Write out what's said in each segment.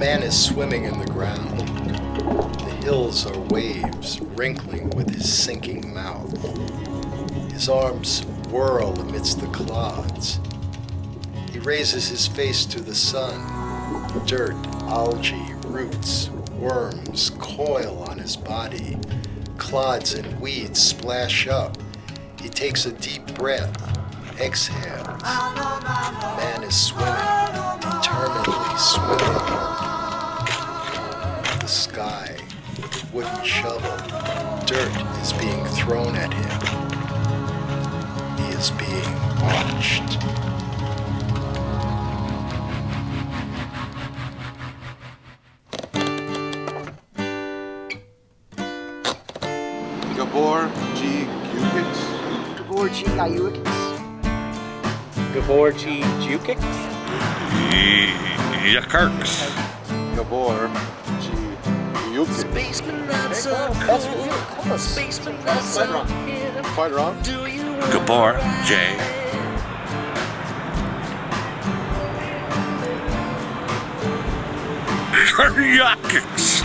man is swimming in the ground. The hills are waves, wrinkling with his sinking mouth. His arms whirl amidst the clods. He raises his face to the sun. Dirt, algae, roots, worms coil on his body. Clods and weeds splash up. He takes a deep breath, exhales. The man is swimming, determinedly swimming. The sky, with a wooden shovel, dirt is being thrown at him. He is being watched. Gabor G. Gypsy. Gabor G. Gypsy. Gabor G. Gypsy. Kirks. Gabor G. Gypsy. Spaceman, that's That's really close. Spaceman, that's Quite wrong. Gabor J. Kirks.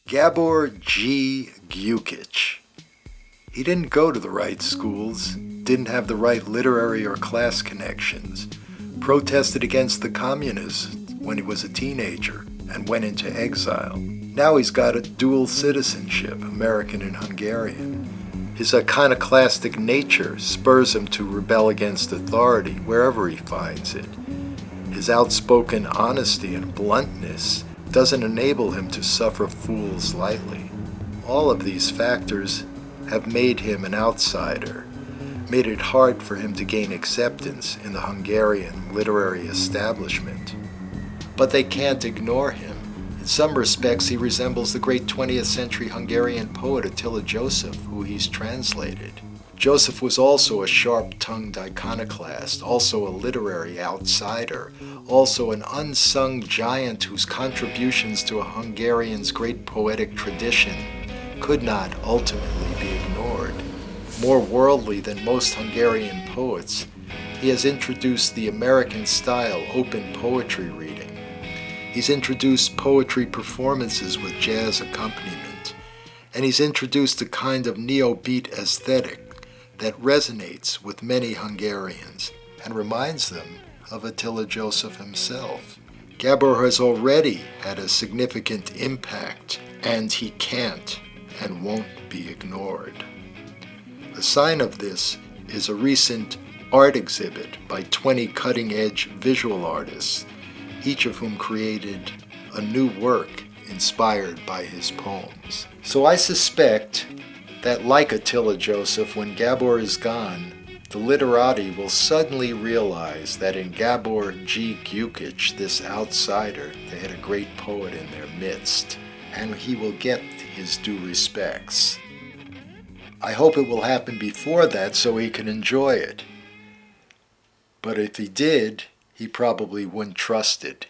Gabor G. Gypsy. He didn't go to the right schools, didn't have the right literary or class connections, protested against the communists when he was a teenager, and went into exile. Now he's got a dual citizenship, American and Hungarian. His iconoclastic nature spurs him to rebel against authority wherever he finds it. His outspoken honesty and bluntness doesn't enable him to suffer fools lightly. All of these factors have made him an outsider, made it hard for him to gain acceptance in the Hungarian literary establishment. But they can't ignore him. In some respects, he resembles the great 20th century Hungarian poet Attila Joseph, who he's translated. Joseph was also a sharp-tongued iconoclast, also a literary outsider, also an unsung giant whose contributions to a Hungarian's great poetic tradition could not ultimately be ignored. More worldly than most Hungarian poets, he has introduced the American-style open poetry reading. He's introduced poetry performances with jazz accompaniment, and he's introduced a kind of neo-beat aesthetic that resonates with many Hungarians and reminds them of Attila Joseph himself. Gabor has already had a significant impact, and he can't and won't be ignored. A sign of this is a recent art exhibit by 20 cutting-edge visual artists, each of whom created a new work inspired by his poems. So I suspect that, like Attila Joseph, when Gabor is gone, the literati will suddenly realize that in Gabor G. Gypsy, this outsider, they had a great poet in their midst, and he will get his due respects. I hope it will happen before that so he can enjoy it. But if he did, he probably wouldn't trust it.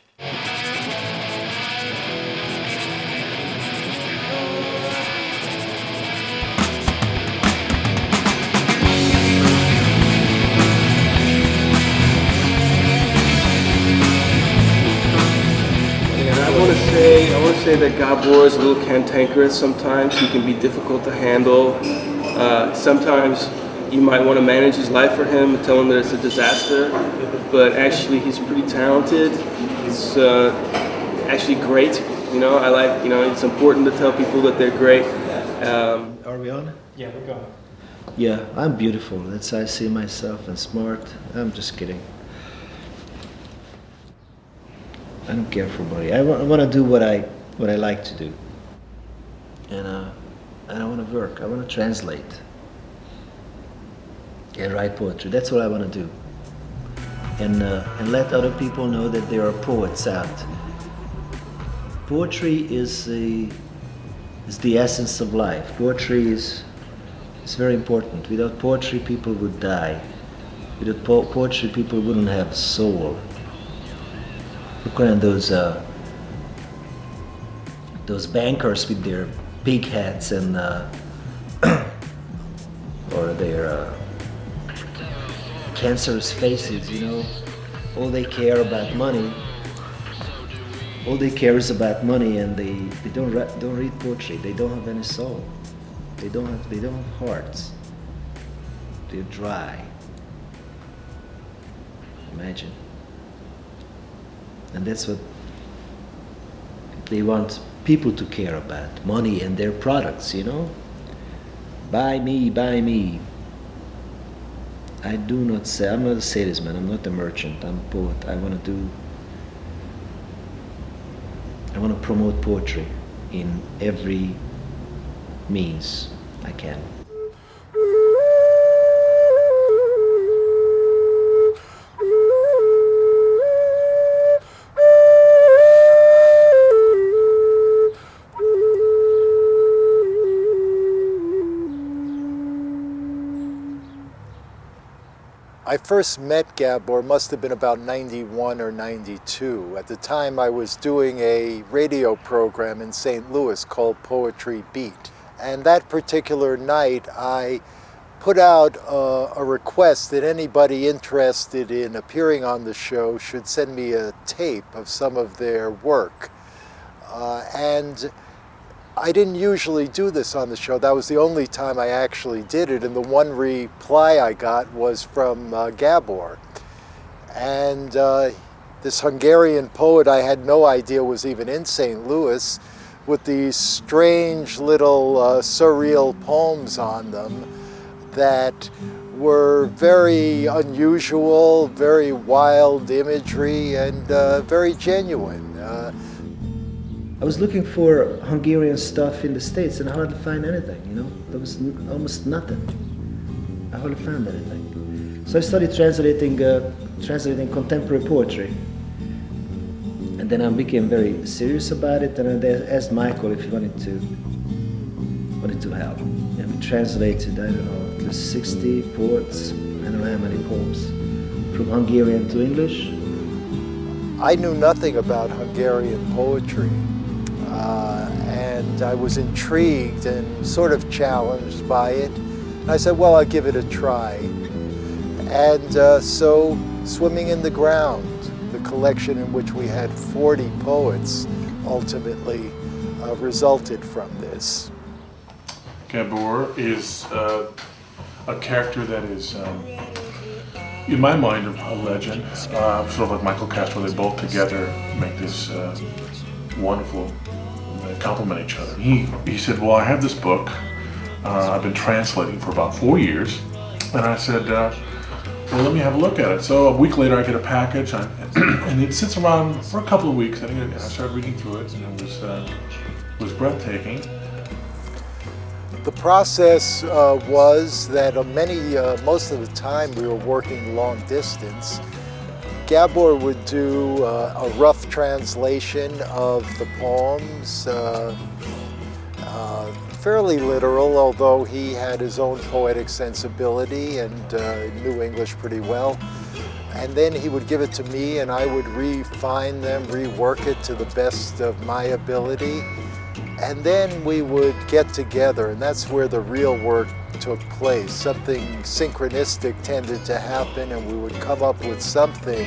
I want to say that Gabor is a little cantankerous sometimes. He can be difficult to handle. Sometimes you might want to manage his life for him and tell him that it's a disaster, but actually he's pretty talented. He's actually great. I like, it's important to tell people that they're great. Are we on? Yeah, we're going. Yeah, I'm beautiful. That's how I see myself, and smart. I'm just kidding. I don't care for money. I want to do what I like to do, and I want to work. I want to translate and write poetry. That's what I want to do, and let other people know that there are poets out. Poetry is the essence of life. Poetry is very important. Without poetry, people would die. Without poetry, people wouldn't have soul. Look around those bankers with their big hats and or their cancerous faces, all they care about money. All they care is about money, and they don't read poetry. They don't have any soul. They don't have hearts. They're dry. Imagine. And that's what they want people to care about, money and their products, you know? Buy me, buy me. I do not say, I'm not a salesman, I'm not a merchant, I'm a poet. I want to promote poetry in every means I can. I first met Gabor, must have been about 91 or 92. At the time I was doing a radio program in St. Louis called Poetry Beat. And that particular night I put out a request that anybody interested in appearing on the show should send me a tape of some of their work. And I didn't usually do this on the show. That was the only time I actually did it, and the one reply I got was from Gabor. And this Hungarian poet I had no idea was even in St. Louis, with these strange little surreal poems on them that were very unusual, very wild imagery, and very genuine. I was looking for Hungarian stuff in the States and I hardly find anything, you know? There was almost nothing. I hardly found anything. So I started translating contemporary poetry. And then I became very serious about it, and I asked Michael if he wanted to help. And we translated, I don't know, at least 60 poets, I don't know how many poems, from Hungarian to English. I knew nothing about Hungarian poetry. And I was intrigued and sort of challenged by it. And I said, well, I'll give it a try. And so Swimming in the Ground, the collection in which we had 40 poets, ultimately resulted from this. Gabor is a character that is, in my mind, a legend. Sort of like Michael Castro, they both together make this wonderful, they complement each other. He said, well, I have this book I've been translating for about 4 years. And I said, well, let me have a look at it. So a week later I get a package, and it sits around for a couple of weeks, and I started reading through it, and it was breathtaking. The process was that most of the time we were working long distance. Gabor would do a rough translation of the poems, fairly literal, although he had his own poetic sensibility and knew English pretty well. And then he would give it to me, and I would refine them, rework it to the best of my ability. And then we would get together, and that's where the real work took place. Something synchronistic tended to happen, and we would come up with something.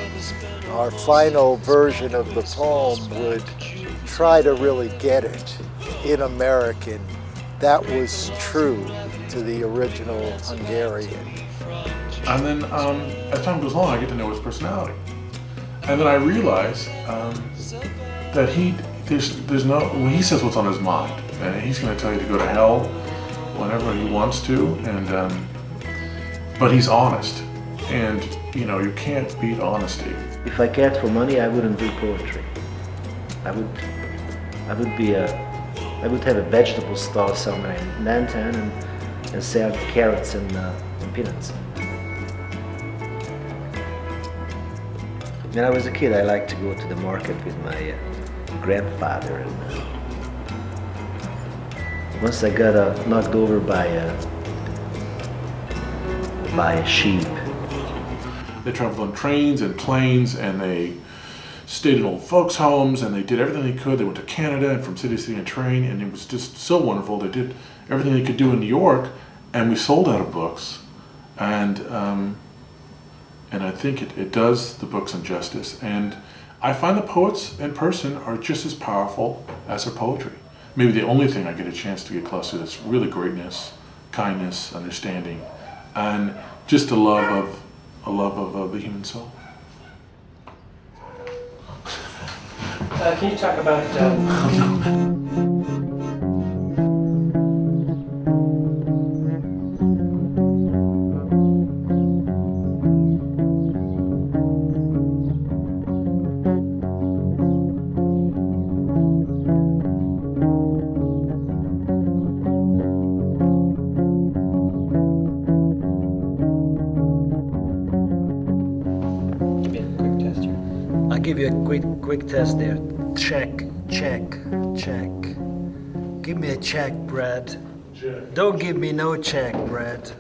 Our final version of the poem would try to really get it in American. That was true to the original Hungarian. And then as time goes on, I get to know his personality. And then I realize that when he says what's on his mind, and he's going to tell you to go to hell whenever he wants to, and but he's honest, and you can't beat honesty. If I cared for money, I wouldn't do poetry. I would have a vegetable stall somewhere in downtown and sell carrots and peanuts. When I was a kid, I liked to go to the market with my grandfather, and once I got knocked over by a sheep. They traveled on trains and planes, and they stayed in old folks' homes, and they did everything they could. They went to Canada and from city to city in a train, and it was just so wonderful. They did everything they could do in New York, and we sold out of books. And And I think it does the book some justice. And I find the poets in person are just as powerful as their poetry. Maybe the only thing I get a chance to get close to is really greatness, kindness, understanding, and just a love of the human soul. Can you talk about I'll give you a quick test there. Check, check, check. Give me a check, Brad. Don't give me no check, Brad.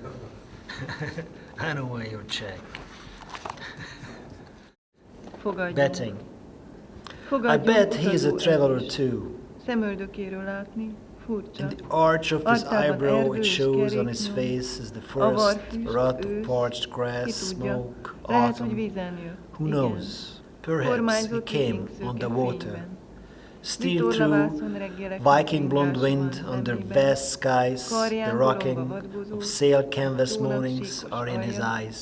I don't want your check. Betting. I bet he's a traveler too. Szemöldökéről látni, furcsa. In the arch of his Arcában eyebrow erdő it és shows on his keréknyom. face is the forest Avarfüst, rot of ősz, parched grass, ki tudja. smoke, Lehet, hogy autumn. vízen jött. Who Igen. knows? Perhaps he Kormányzott came vikingszőke on the water. fényben. Still Vitorlavászon through reggelek Viking blonde wind napfényben, under zsebében. vast skies, the Karján rocking borongva vadgozó, of sail canvas tónak mornings síkos are in his alja. eyes.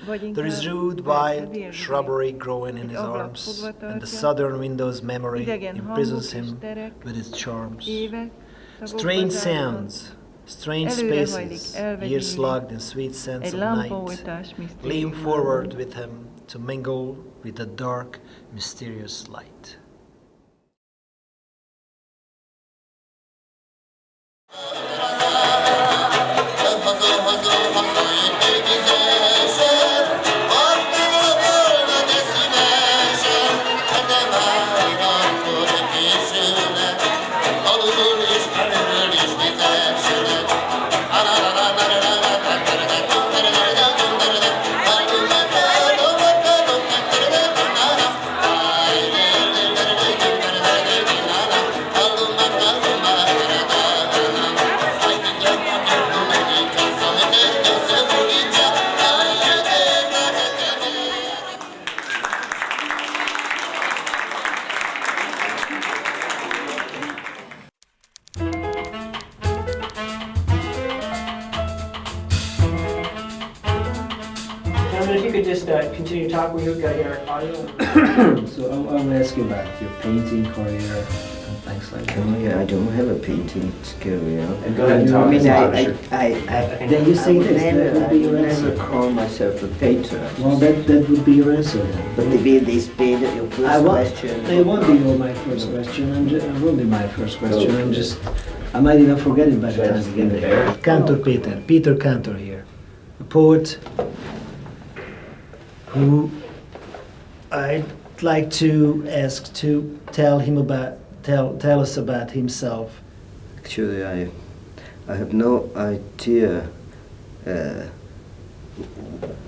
Vagy There is inkább rude persze wild délvidék. shrubbery growing in Egy his ablak arms, fogva and the tartja, southern window's memory idegen imprisons hangok és him terek, with its charms. évek, szagok Strange bazárban. sounds, strange Előrehajlik, spaces, elvegyílik. years slugged in sweet scents Egy of night. lámpaoltás Lean misztériumában. forward with him to mingle with the dark, mysterious light. Gentlemen, if you could just continue talking, we've got to hear our audio. So I'll ask you about your painting career and things like that. Oh yeah, I don't have a painting career. And go ahead and talk. I mean, Then you say this, that would be your I answer. never call myself a painter. Well, that would be your answer then. But maybe this be your first question. It won't be my first question. It won't be my first question. I might even forget it by the time we get there. Cantor Peter Cantor here, a poet who I'd like to ask to tell us about himself. Actually, I have no idea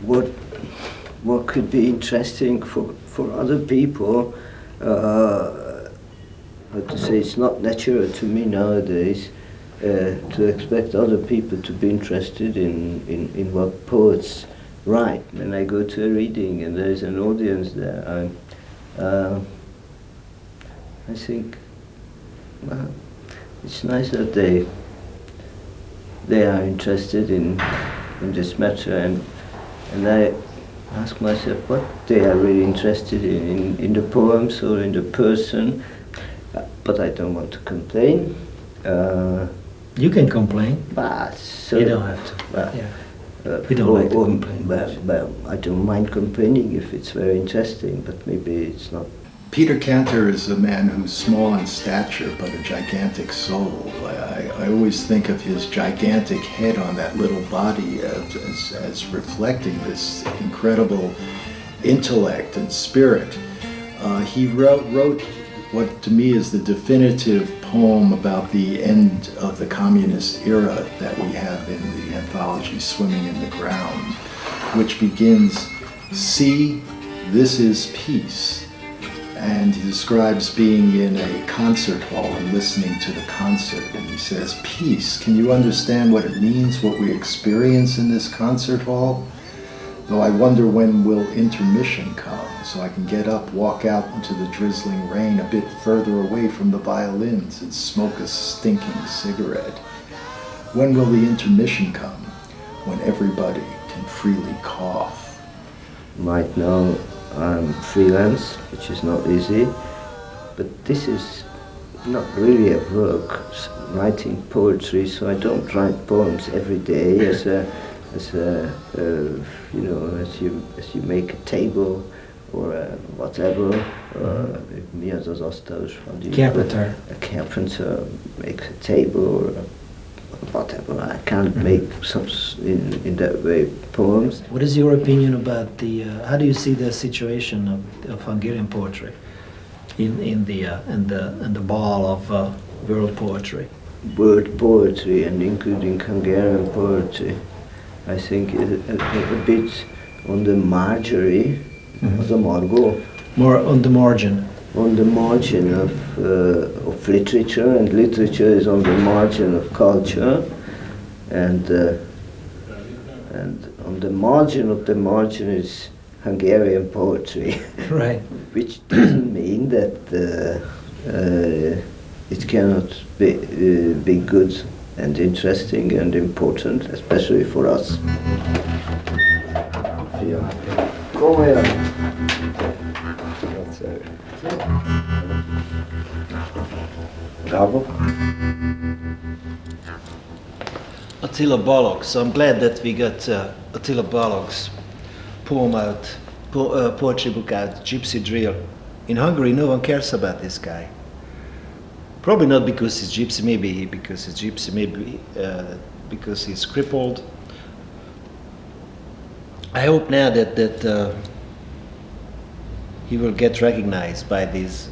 what could be interesting for other people. How to say, it's not natural to me nowadays to expect other people to be interested in what poets write. When I go to a reading and there is an audience there, I think, well, it's nice that they are interested in this matter, and I ask myself what they are really interested in the poems or in the person. But I don't want to complain. You can complain. But so You don't have to. Well, Yeah. We don't like to complain. Well, I don't mind complaining if it's very interesting, but maybe it's not. Peter Cantor is a man who's small in stature but a gigantic soul. I always think of his gigantic head on that little body as reflecting this incredible intellect and spirit. He wrote what to me is the definitive poem about the end of the communist era that we have in the anthology Swimming in the Ground, which begins, "See, this is peace." And he describes being in a concert hall and listening to the concert, and he says, "Peace, can you understand what it means, what we experience in this concert hall? Though I wonder when will intermission come, so I can get up, walk out into the drizzling rain a bit further away from the violins and smoke a stinking cigarette. When will the intermission come, when everybody can freely cough? Right now I'm freelance, which is not easy, but this is not really a work, writing poetry, so I don't write poems every day as you make a table or whatever. Mir das Austausch von die Carpenter. A carpenter makes a table or whatever. I can't make some in that way poems. What is your opinion about the? How do you see the situation of Hungarian poetry in the ball of world poetry? World poetry and including Hungarian poetry, I think is a bit on the margin, the margot. More on the margin. On the margin of literature, and literature is on the margin of culture, and on the margin of the margin is Hungarian poetry. Right. Which doesn't mean that it cannot be good and interesting and important, especially for us. Come here. Gabor? Attila Balogh. So I'm glad that we got Attila Balogh's poem out, poetry book out, Gypsy Drill. In Hungary, no one cares about this guy. Probably not because he's gypsy, maybe because he's gypsy, maybe because he's crippled. I hope now that he will get recognized by these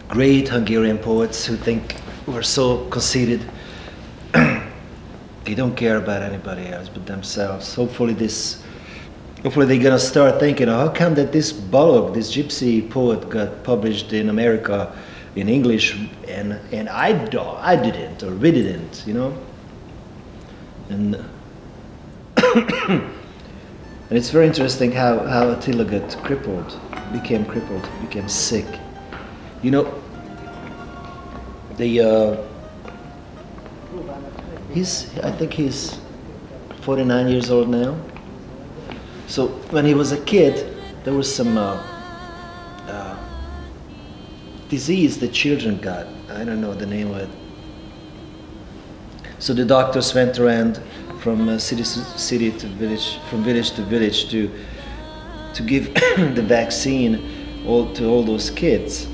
great Hungarian poets who are so conceited. They don't care about anybody else but themselves. Hopefully they're gonna start thinking, how come that this Balogh, this gypsy poet, got published in America in English and I didn't, or we didn't, you know? And and it's very interesting how Attila got became sick. You know, I think he's 49 years old now. So when he was a kid, there was some disease that children got. I don't know the name of it. So the doctors went around from city to village, from village to village to give the vaccine to all those kids,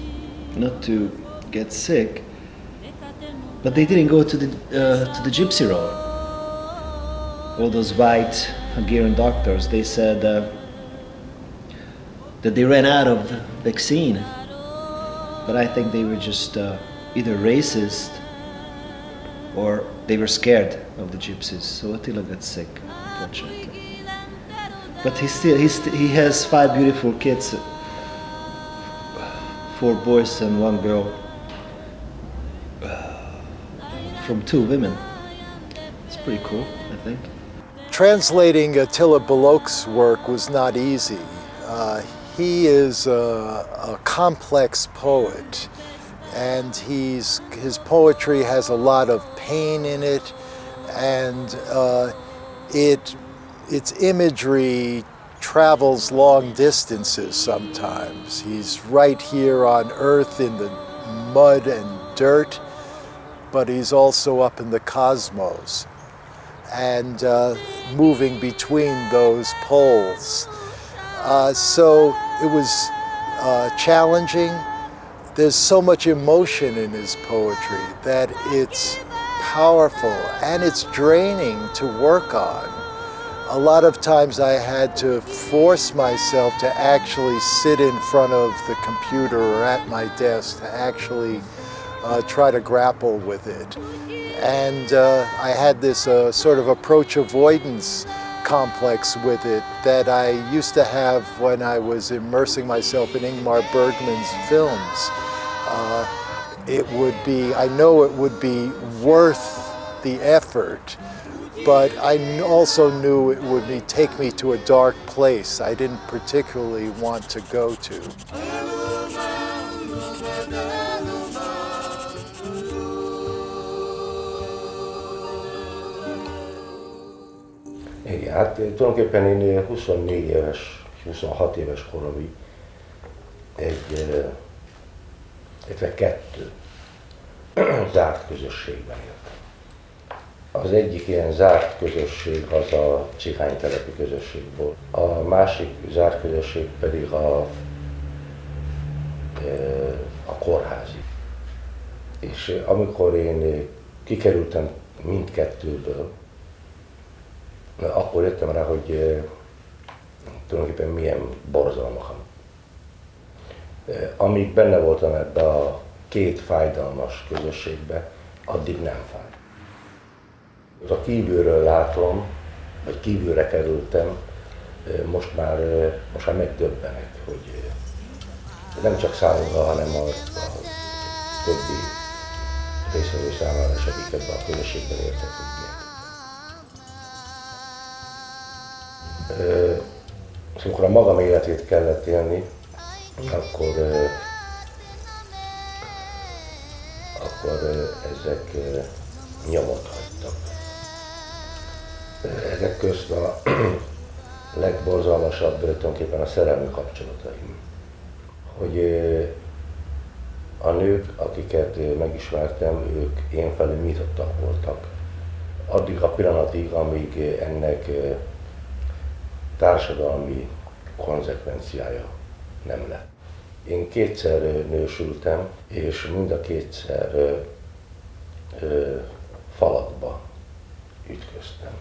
not to get sick. But they didn't go to the gypsy road. All those white Hungarian doctors, they said that they ran out of the vaccine. But I think they were just either racist or they were scared of the gypsies. So Attila got sick, unfortunately. But he has 5 beautiful kids, 4 boys and 1 girl, from 2 women. It's pretty cool, I think. Translating Attila Balogh's work was not easy. He is a complex poet, and his poetry has a lot of pain in it, and its imagery travels long distances sometimes. He's right here on Earth in the mud and dirt, but he's also up in the cosmos and moving between those poles. So it was challenging. There's so much emotion in his poetry that it's powerful and it's draining to work on. A lot of times I had to force myself to actually sit in front of the computer or at my desk to actually try to grapple with it. And I had this sort of approach avoidance complex with it that I used to have when I was immersing myself in Ingmar Bergman's films. I know it would be worth the effort, but I also knew it would take me to a dark place I didn't particularly want to go to. Igen, hát tulajdonképpen én 24 éves, 26 éves koromig egy kettő zárt közösségben éltem. Az egyik ilyen zárt közösség az a cigánytelepi közösség volt. A másik zárt közösség pedig a kórházi. És amikor én kikerültem mindkettőből, akkor jöttem rá, hogy tulajdonképpen milyen borzalmak. Amíg benne voltam ebbe a két fájdalmas közösségbe, addig nem fáj. A kívülről látom, vagy kívülre kerültem, most már megdöbbenek, hogy nem csak számomra, hanem a többi részvevő számára is, akik ebben a közösségben éltek, hogy amikor a magam életét kellett élni, akkor ezek nyomot hagytak. Ezek közt a legborzalmasabb tulajdonképpen a szerelmi kapcsolataim. Hogy a nők, akiket megismertem, ők én felé nyitottak voltak. Addig a pillanatig, amíg ennek társadalmi konzekvenciája nem lett. Én kétszer nősültem, és mind a kétszer falakba ütköztem.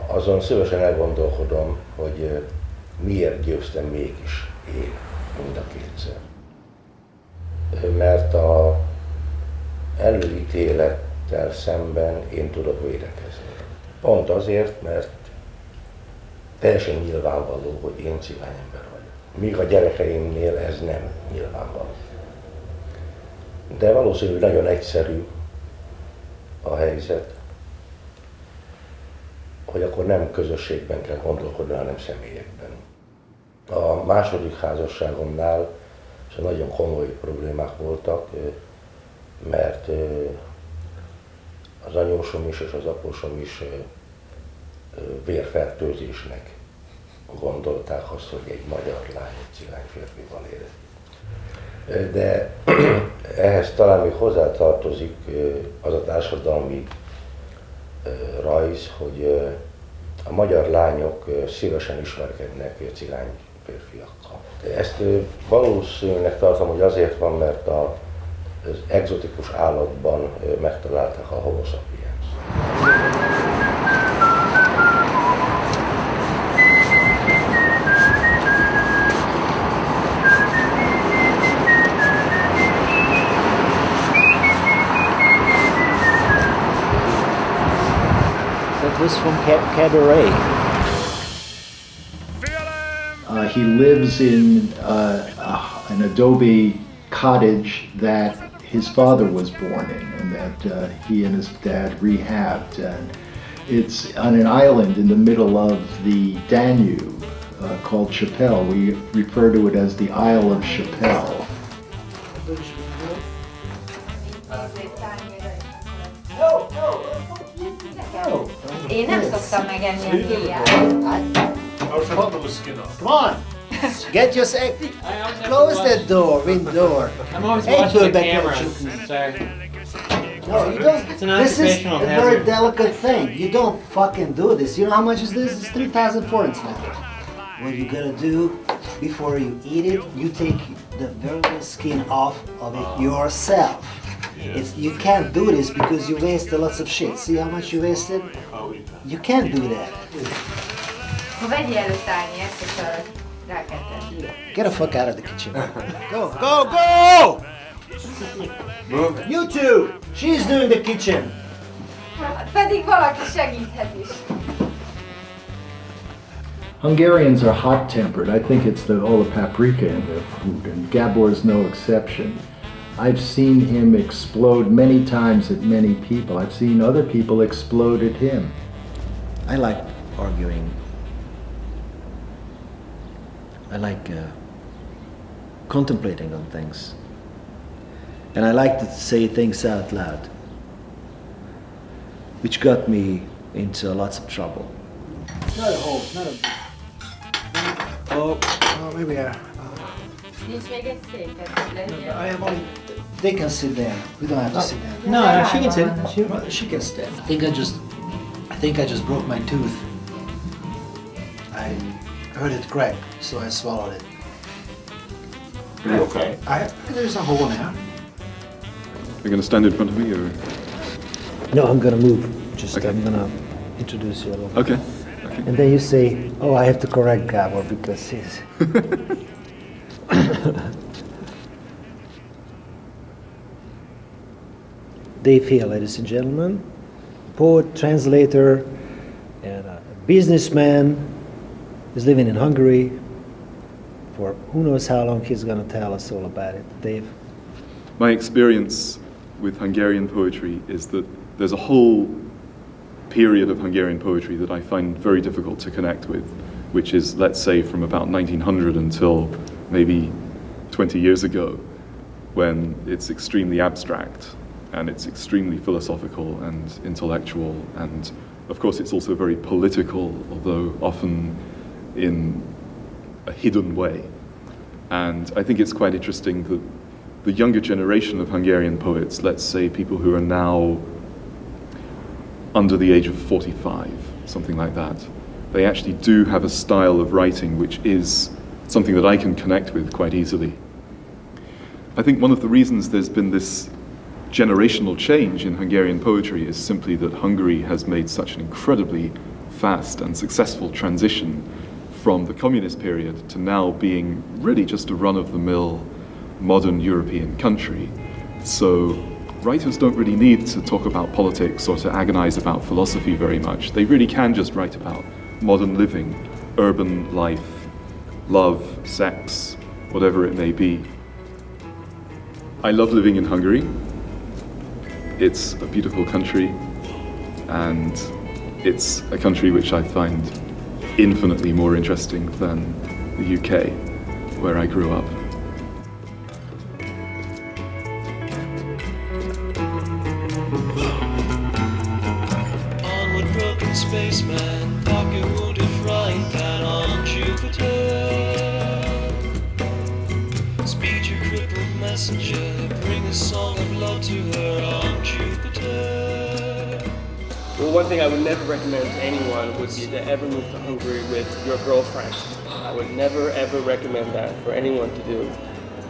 Azon szívesen elgondolkodom, hogy miért győztem mégis én mind a kétszer. Mert az előítélettel szemben én tudok védekezni. Pont azért, mert teljesen nyilvánvaló, hogy én cigányember vagyok. Míg a gyerekeimnél ez nem nyilvánvaló. De valószínűleg nagyon egyszerű a helyzet, hogy akkor nem közösségben kell gondolkodni, hanem személyekben. A második házasságomnál nagyon komoly problémák voltak, mert az anyósom is és az apósom is vérfertőzésnek gondolták azt, hogy egy magyar lány egy cigány férfival él. De ehhez talán még hozzátartozik az a társadalmi rajz, hogy a magyar lányok szívesen ismerkednek cigány férfiakkal. Ezt valószínűleg tartom, hogy azért van, mert az egzotikus állatban megtalálták a homo sapiens. That was from Cabaret. He lives in an adobe cottage that his father was born in and that he and his dad rehabbed. And it's on an island in the middle of the Danube called Chapelle. We refer to it as the Isle of Chapelle. Én nem szoktam megenni a héját. Come on! Get your sack. Close that door, window. I'm always watching the cameras. Sorry. No, you don't. It's an This is occupational a very hazard. delicate thing. You don't fucking do this. You know how much is this? It's 3,000 forints now. What you gotta do before you eat it, you take the very skin off of it yourself. You can't do this because you wasted lots of shit. See how much you wasted? You can't do that. Ha vegyél elő tányért, és arra rá kell tenni. Get the fuck out of the kitchen. Go, go, go! You two! She's doing the kitchen. Pedig valaki segíthet is. Hungarians are hot-tempered. I think it's all the paprika in their food, and Gabor is no exception. I've seen him explode many times at many people. I've seen other people explode at him. I like arguing. I like contemplating on things. And I like to say things out loud, which got me into lots of trouble. Not a hole, not a... Oh, maybe Nincs még egy széket, legyen. I have only... They can sit down. We don't have to sit down. No, she can sit. She can stand. I think I just broke my tooth. I heard it crack, so I swallowed it. Are you okay? There's a hole now. You're going to stand in front of me, or? No, I'm gonna move. Just Okay. I'm gonna introduce you a little. Okay. And then you say, "Oh, I have to correct Gabor because he's." Dave here, ladies and gentlemen, poet, translator, and a businessman. He's living in Hungary. For who knows how long, he's going to tell us all about it. Dave? My experience with Hungarian poetry is that there's a whole period of Hungarian poetry that I find very difficult to connect with, which is, let's say, from about 1900 until maybe 20 years ago, when it's extremely abstract and it's extremely philosophical and intellectual, and of course it's also very political, although often in a hidden way. And I think it's quite interesting that the younger generation of Hungarian poets, let's say people who are now under the age of 45, something like that, they actually do have a style of writing which is something that I can connect with quite easily. I think one of the reasons there's been this generational change in Hungarian poetry is simply that Hungary has made such an incredibly fast and successful transition from the communist period to now being really just a run-of-the-mill modern European country. So writers don't really need to talk about politics or to agonize about philosophy very much. They really can just write about modern living, urban life, love, sex, whatever it may be. I love living in Hungary. It's a beautiful country, and it's a country which I find infinitely more interesting than the UK, where I grew up. Onward, broken spaceman, pocket wounded frying pan on Jupiter. Speed your crippled messenger, bring a song of love to her on Jupiter. Well, one thing I would never recommend to anyone would be to ever move to Hungary with your girlfriend. I would never, ever recommend that for anyone to do.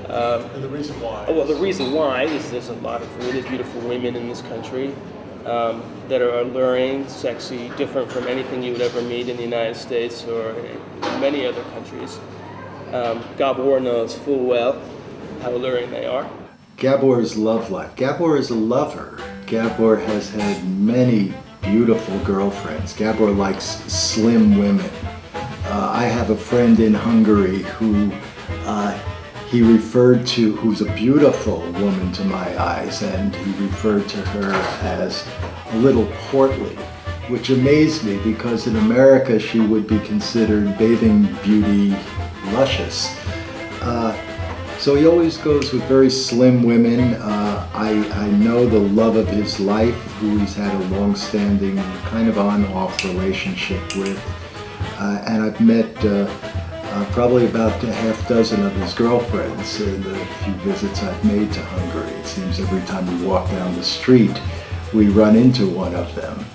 And the reason why? Well, the reason why is there's a lot of really beautiful women in this country that are alluring, sexy, different from anything you would ever meet in the United States or in many other countries. Gabor knows full well how alluring they are. Gabor's love life. Gabor is a lover. Gabor has had many beautiful girlfriends. Gabor likes slim women. I have a friend in Hungary who he referred to, who's a beautiful woman to my eyes, and he referred to her as a little portly, which amazed me because in America she would be considered bathing beauty luscious. So he always goes with very slim women. I know the love of his life, who he's had a long-standing kind of on-off relationship with. And I've met probably about a half dozen of his girlfriends in the few visits I've made to Hungary. It seems every time we walk down the street, we run into one of them.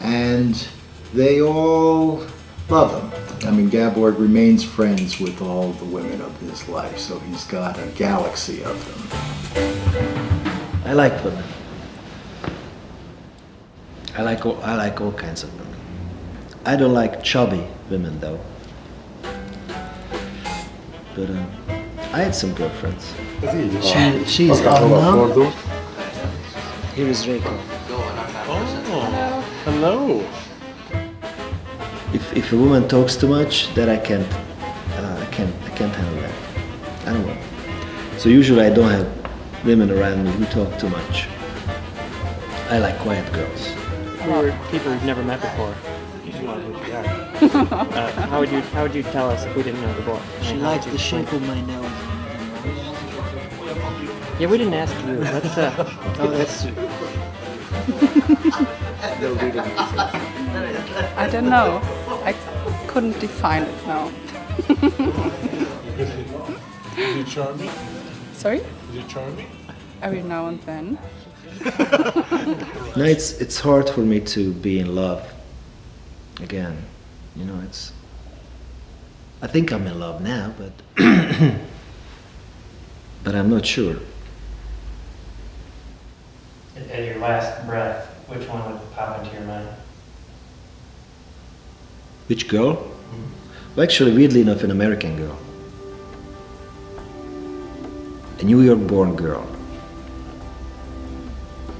And they all love him. I mean, Gabor remains friends with all the women of his life, so he's got a galaxy of them. I like women. I like all kinds of women. I don't like chubby women though. But I had some girlfriends. She's on now. Here is Reiko. Oh, hello. If a woman talks too much, then I can't handle that. I don't want. So usually I don't have women around me who talk too much. I like quiet girls. For people we've never met before, how would you tell us if we didn't know Gabor? She likes the shape of my nose. Yeah, we didn't ask you. Let's Oh, that's true. No reading. I don't know. I couldn't define it now. Is it charming? Sorry? Is it charming? Every now and then. No, it's hard for me to be in love again. You know, I think I'm in love now, but but I'm not sure. At your last breath, which one would pop into your mind? Which girl? Well, actually, weirdly enough, an American girl. A New York-born girl.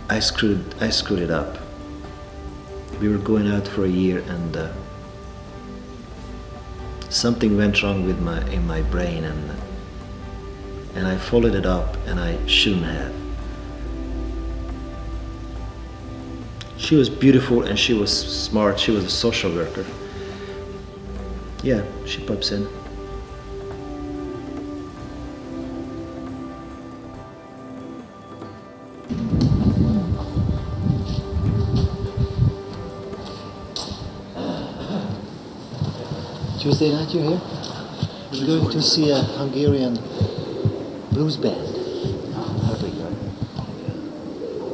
I screwed it up. We were going out for a year, and something went wrong with in my brain, and I followed it up, and I shouldn't have. She was beautiful, and she was smart. She was a social worker. Yeah, she pops in. Tuesday night you're here? We're going to see a Hungarian blues band.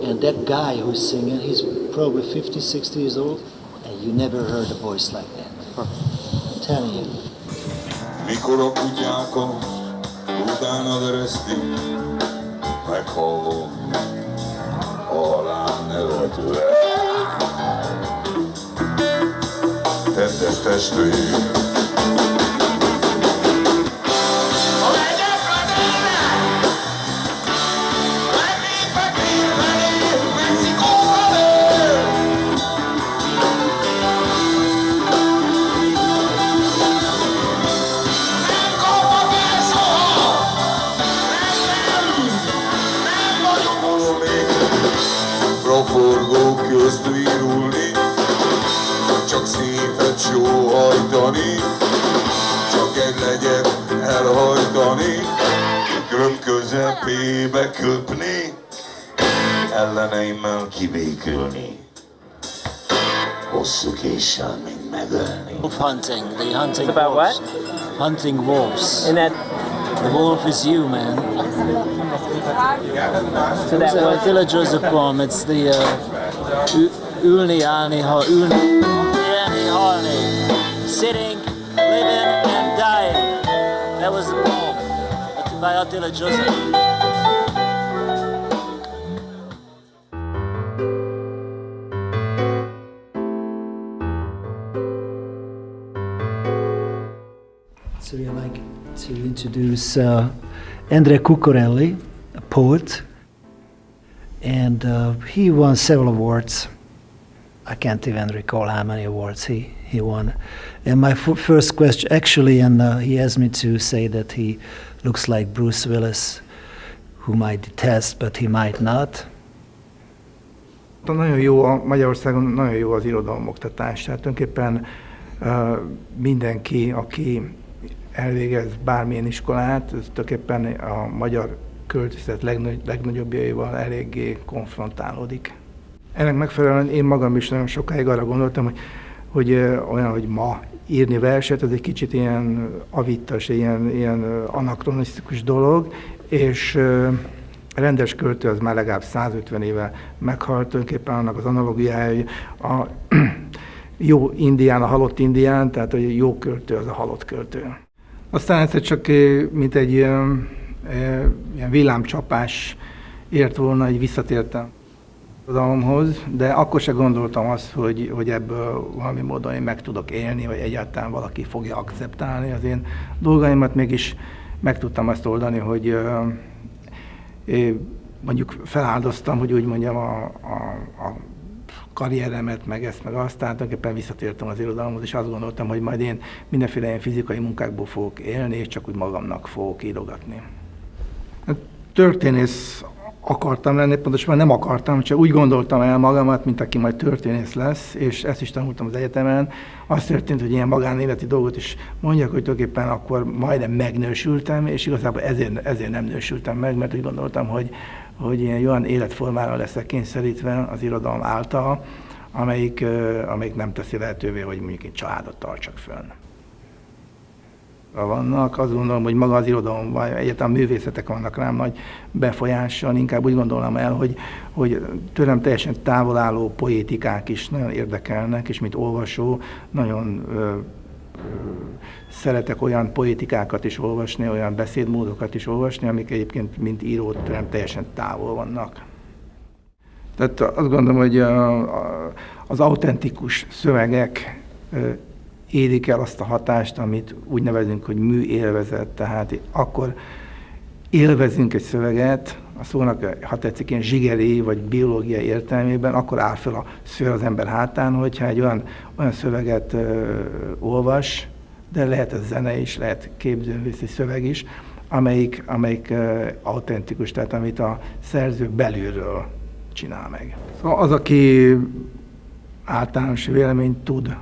And that guy who's singing, he's probably 50, 60 years old, and you never heard a voice like that. I'm telling you. Mikor a kutyákat utána ereszti, meghallom a halál nevetőre. Tettes testvér. Raforgó közt virulni, csak szépet sóhajtani, csak egy legyet elhajtani, gröm közepébe köpni, elleneimmel kibékülni, hosszú késsel még megölni. Wolf hunting, the hunting It's about wolves. what? Hunting wolves. And that. The wolf is you, man. So that It's was a Attila Joseph poem. It's the ülni, állni, ülni, halni. Sitting, living, and dying. That was the poem by Attila Joseph. So we like to introduce Andrea Cucurelli, a poet, and he won several awards. I can't even recall how many awards he won. And my first question, actually, and he asked me to say that he looks like Bruce Willis, whom I detest, but he might not. Nagyon jó, Magyarországon nagyon jó az irodalomoktatás, tehát tulajdonképpen mindenki, aki elvégez bármilyen iskolát, ez tulajdonképpen a magyar költészet legnagyobbjaival eléggé konfrontálódik. Ennek megfelelően én magam is nagyon sokáig arra gondoltam, hogy olyan, hogy ma írni verset, ez egy kicsit ilyen avittas, ilyen anakronisztikus dolog, és rendes költő az már legalább 150 éve meghalt, tulajdonképpen annak az analogiája, hogy a jó indián, a halott indián, tehát a jó költő az a halott költő. Aztán egyszer csak mint egy ilyen villámcsapás ért volna, hogy visszatértem irodalomhoz, de akkor se gondoltam azt, hogy ebből valami módon én meg tudok élni, vagy egyáltalán valaki fogja akceptálni az én dolgaimat, mégis meg tudtam azt oldani, hogy mondjuk feláldoztam, hogy úgy mondjam, a karrieremet, meg ezt, meg azt, tehát tulajdonképpen visszatértem az irodalomhoz, és azt gondoltam, hogy majd én mindenféle ilyen fizikai munkákból fogok élni, és csak úgy magamnak fogok írogatni. Történész akartam lenni, pontosabban nem akartam, csak úgy gondoltam el magamat, mint aki majd történész lesz, és ezt is tanultam az egyetemen. Az történt, hogy ilyen magánéleti dolgot is mondjak, hogy tulajdonképpen akkor majdnem megnősültem, és igazából ezért nem nősültem meg, mert úgy gondoltam, hogy ilyen olyan életformára leszek kényszerítve az irodalom által, amelyik nem teszi lehetővé, hogy mondjuk egy családot tartsak fönn. Vannak, azt gondolom, hogy maga az irodalom, vagy egyáltalán művészetek vannak rám nagy befolyással, inkább úgy gondolom el, hogy tőlem teljesen távol álló poétikák is nagyon érdekelnek, és mint olvasó nagyon szeretek olyan poétikákat is olvasni, olyan beszédmódokat is olvasni, amik egyébként mint író tőlem teljesen távol vannak. Tehát azt gondolom, hogy az autentikus szövegek érik el azt a hatást, amit úgy nevezünk, hogy műélvezet. Tehát akkor élvezünk egy szöveget, a szónak, ha tetszik, ilyen zsigeri vagy biológiai értelmében, akkor áll fel a szőr az ember hátán, hogyha egy olyan szöveget olvas, de lehet ez zene is, lehet képzőművészi szöveg is, amelyik autentikus, tehát amit a szerző belülről csinál meg. Szóval az, aki általános véleményt tud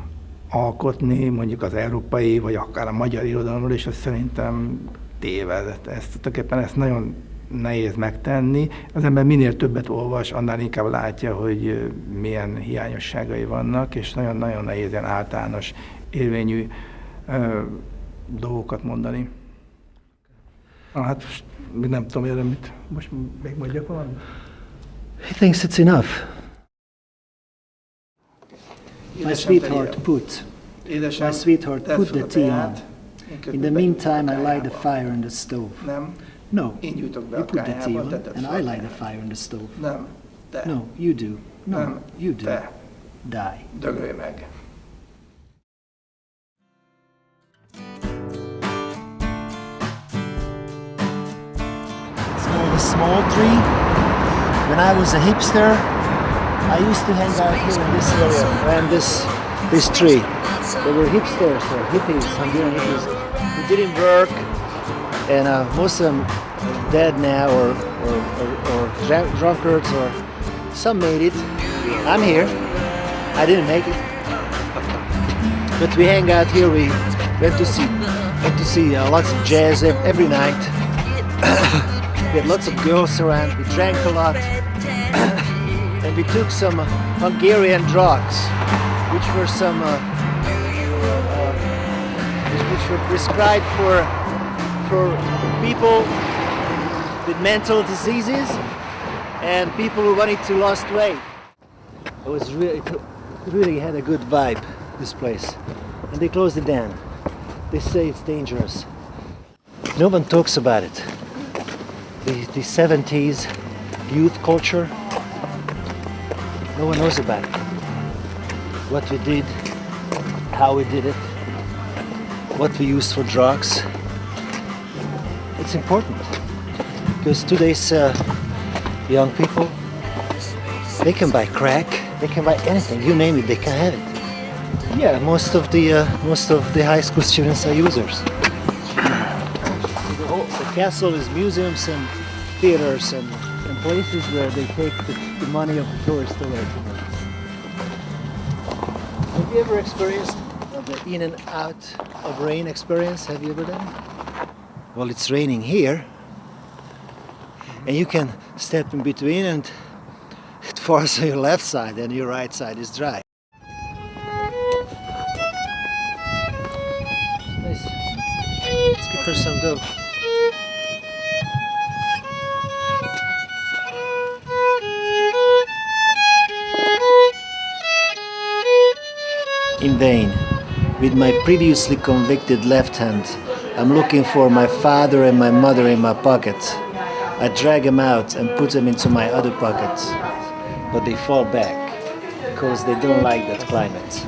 alkotni, mondjuk az európai, vagy akár a magyar irodalomról, és az szerintem téved. Ezt nagyon nehéz megtenni. Az ember minél többet olvas, annál inkább látja, hogy milyen hiányosságai vannak, és nagyon-nagyon nehéz ilyen általános érvényű dolgokat mondani. Hát nem tudom, erre mit most még mondjak valamit? He thinks it's enough. My sweetheart, put the tea on. In the meantime, I light the fire in the stove. No, you put the tea on, and I light the fire in the stove. No, you do. No, you do. Die. Dögölj meg. It's called a small tree. When I was a hipster, I used to hang out here in this area, around this tree. There were hipsters or hippies, Hungarian hippies, who didn't work, and most of them are dead now, or drunkards, or some made it. I'm here. I didn't make it, but we hang out here. We went to see lots of jazz every night. We had lots of girls around. We drank a lot. And we took some Hungarian drugs, which were which were prescribed for people with mental diseases and people who wanted to lose weight. It really had a good vibe, this place, and they closed it down. They say it's dangerous. No one talks about it. The 70s youth culture. No one knows about it. What we did, how we did it, what we used for drugs. It's important because today's young people, they can buy crack, they can buy anything, you name it, they can have it. Yeah, most of the high school students are users. The castle is museums and theaters and places where they take the money of the tourists away from us. Have you ever experienced the in and out of rain experience? Have you ever done it? Well, it's raining here, and you can step in between and it falls on your left side and your right side is dry. Nice. Let's give her some dough. In vain. With my previously convicted left hand, I'm looking for my father and my mother in my pockets. I drag them out and put them into my other pockets, but they fall back because they don't like that climate.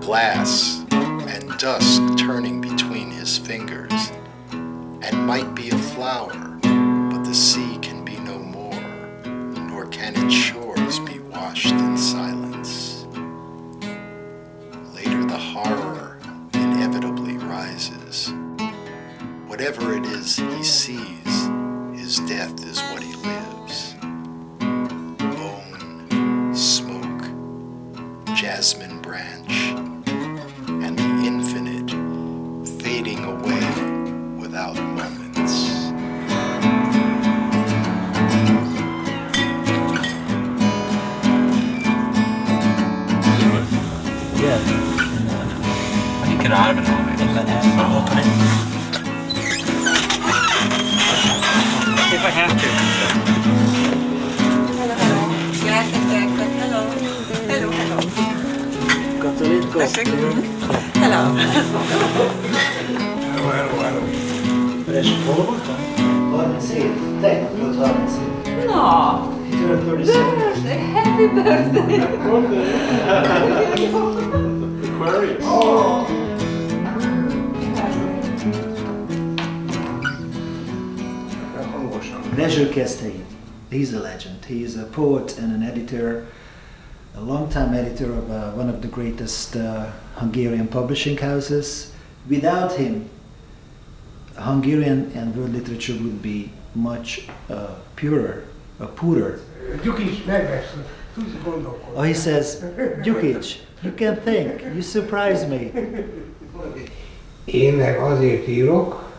Glass and dusk turning between his fingers, and might be a flower, but the sea can be no more, nor can its shores be washed in silence. he sees, his death is what he lives. Bone, smoke, jasmine branch, and the infinite fading away without moments. You can out of it all, if I have to. Hello, hello. Yes, exactly. Hello. Hello, hello. Got a little coffee. Hello. Fresco hol voltam? 37. Tegnap volt 37. No. He turned 37. Happy birthday. Aquarius. Oh. Rezső Keszthelyi. He's a legend. He is a poet and an editor, a long-time editor of one of the greatest Hungarian publishing houses. Without him, Hungarian and world literature would be much poorer. Oh, he says, Gyukics, you can think, you surprise me. Én meg azért írok,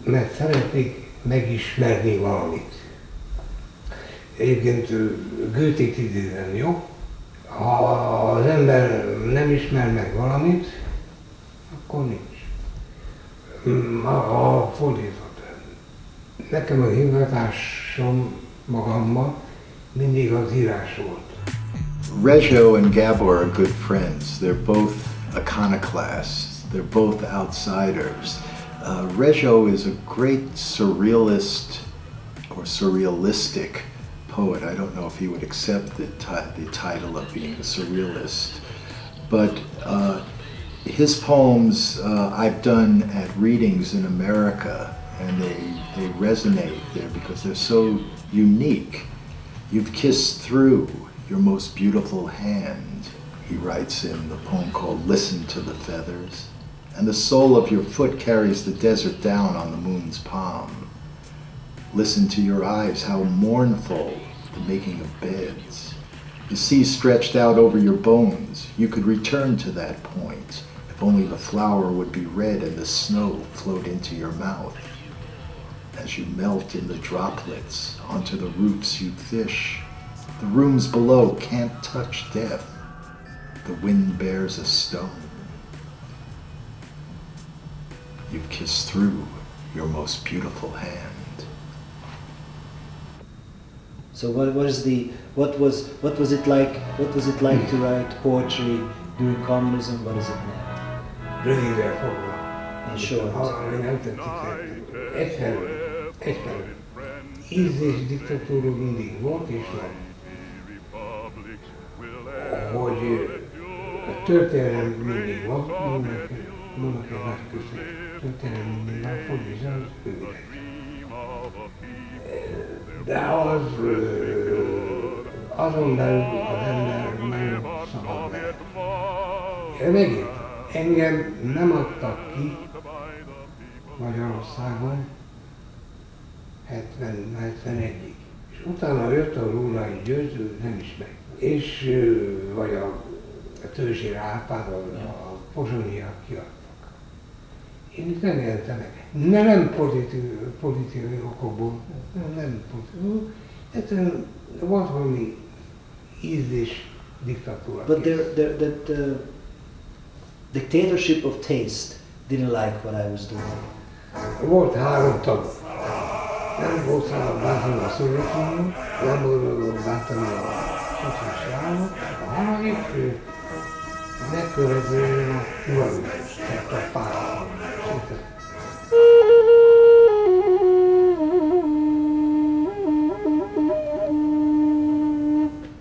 mert szeretnék megismerni valamit. Egyébként Goethe-t idézem, jó? Ha az ember nem ismer meg valamit, akkor nincs. A fordított. Nekem a hivatásom magamban mindig az írás volt. Rezső and Gabor are good friends. They're both iconoclasts. They're both outsiders. Rezső is a great surrealist or surrealistic poet. I don't know if he would accept the title of being a surrealist, but his poems I've done at readings in America, and they resonate there because they're so unique. You've kissed through your most beautiful hand, he writes in the poem called Listen to the Feathers, and the sole of your foot carries the desert down on the moon's palm. Listen to your eyes, how mournful the making of beds. The sea stretched out over your bones. You could return to that point if only the flower would be red and the snow flowed into your mouth. As you melt in the droplets onto the roots you fish, the rooms below can't touch death. The wind bears a stone. You've kissed through your most beautiful hand. So what was it like to write poetry during communism? What is it now? Rövidre fogva. In short. Nem tetszik nekem. Egyfelől. Ízlés diktatúra mindig volt és van. Hogy a történelem mindig van, mondok egy nagy köszönet. Történelem mindig van, fordítsa az őreg. De azon belül az ember nagyon szabad lehet. Megint, engem nem adtak ki Magyarországon 71-ig. És utána jött a Rónai Győző, nem ismeri. És vagy a Törzsér Árpád, a pozsonyiak kiadtak. Én itt nem éltem meg. Nem politikai okokból, nem politikai. Egyszerűen volt valami ízlés diktatúra. But the Dictatorship of Taste didn't like what I was doing. Volt 3 tag. Nem volt szabad bántani a Szovjetuniót, nem volt bántani a szociális államot, a harmadik megkövetően a pluralizmus, tehát a pártban.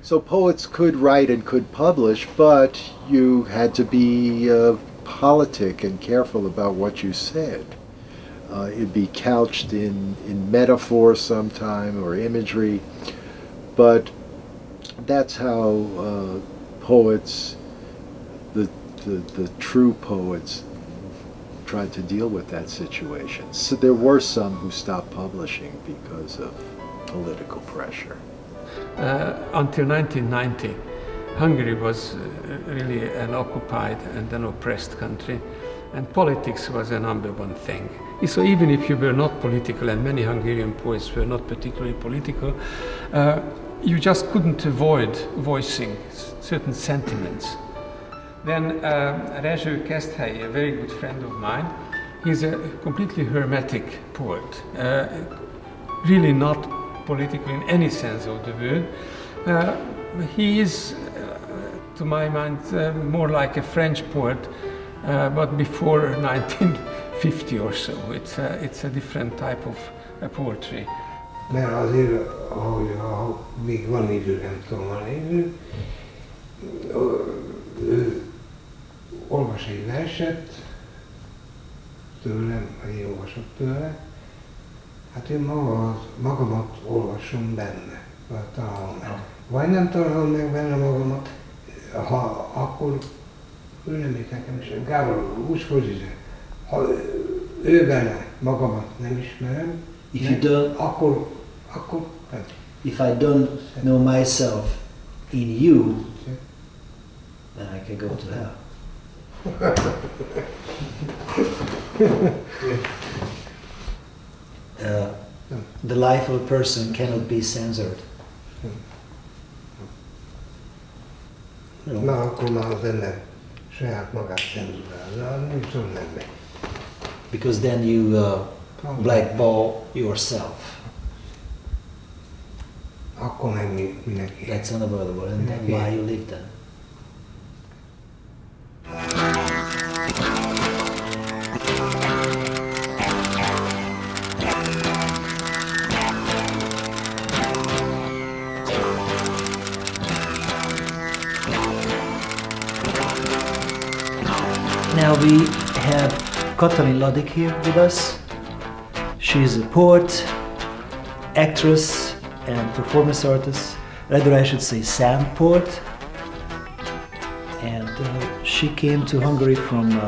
So poets could write and could publish, but you had to be politic and careful about what you said. It'd be couched in metaphor sometime or imagery, but that's how poets, the true poets, tried to deal with that situation. So there were some who stopped publishing because of political pressure. Until 1990, Hungary was really an occupied and an oppressed country, and politics was a number one thing. So even if you were not political, and many Hungarian poets were not particularly political, you just couldn't avoid voicing certain sentiments. Then Rezső Keszthelyi, a very good friend of mine, he's a completely hermetic poet, really not political in any sense of the word. He is, to my mind, more like a French poet, but before 1950 or so. It's a different type of poetry. Mert azért, ahogy még van idő, nem tudom, van idő, ő olvas egy verset tőlem, vagy én olvasok tőle, hát én magamat olvasom benne, vagy találom meg. Vagy nem találom meg benne magamat, ha akkor ő nem írt nekem is. Gábor úgy fordítja, ha ő benne magamat nem ismerem, akkor if I don't know myself in you, then I can go to hell. The life of a person cannot be censored. Na, akkor már az ember saját magát cenzurálja, nem tudom nem megy. Because then you blackball yourself. Akkor meg mindenki. That's unavoidable, and then why you live then? Now we have Katalin Ladik here with us. She's a poet, actress, and performance artist. Rather, I should say sound poet. And she came to Hungary from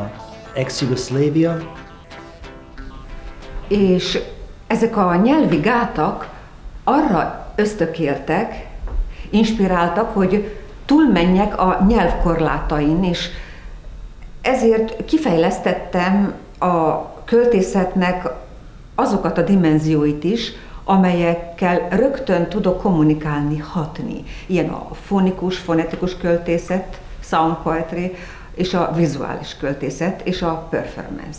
ex-Yugoslavia. És ezek a nyelvi gátak arra ösztökéltek, inspiráltak, hogy túlmenjek a nyelvkorlátain, és ezért kifejlesztettem a költészetnek azokat a dimenzióit is, amelyekkel rögtön tudok kommunikálni, hatni. Ilyen a fonikus, fonetikus költészet, sound poetry, és a vizuális költészet, és a performance.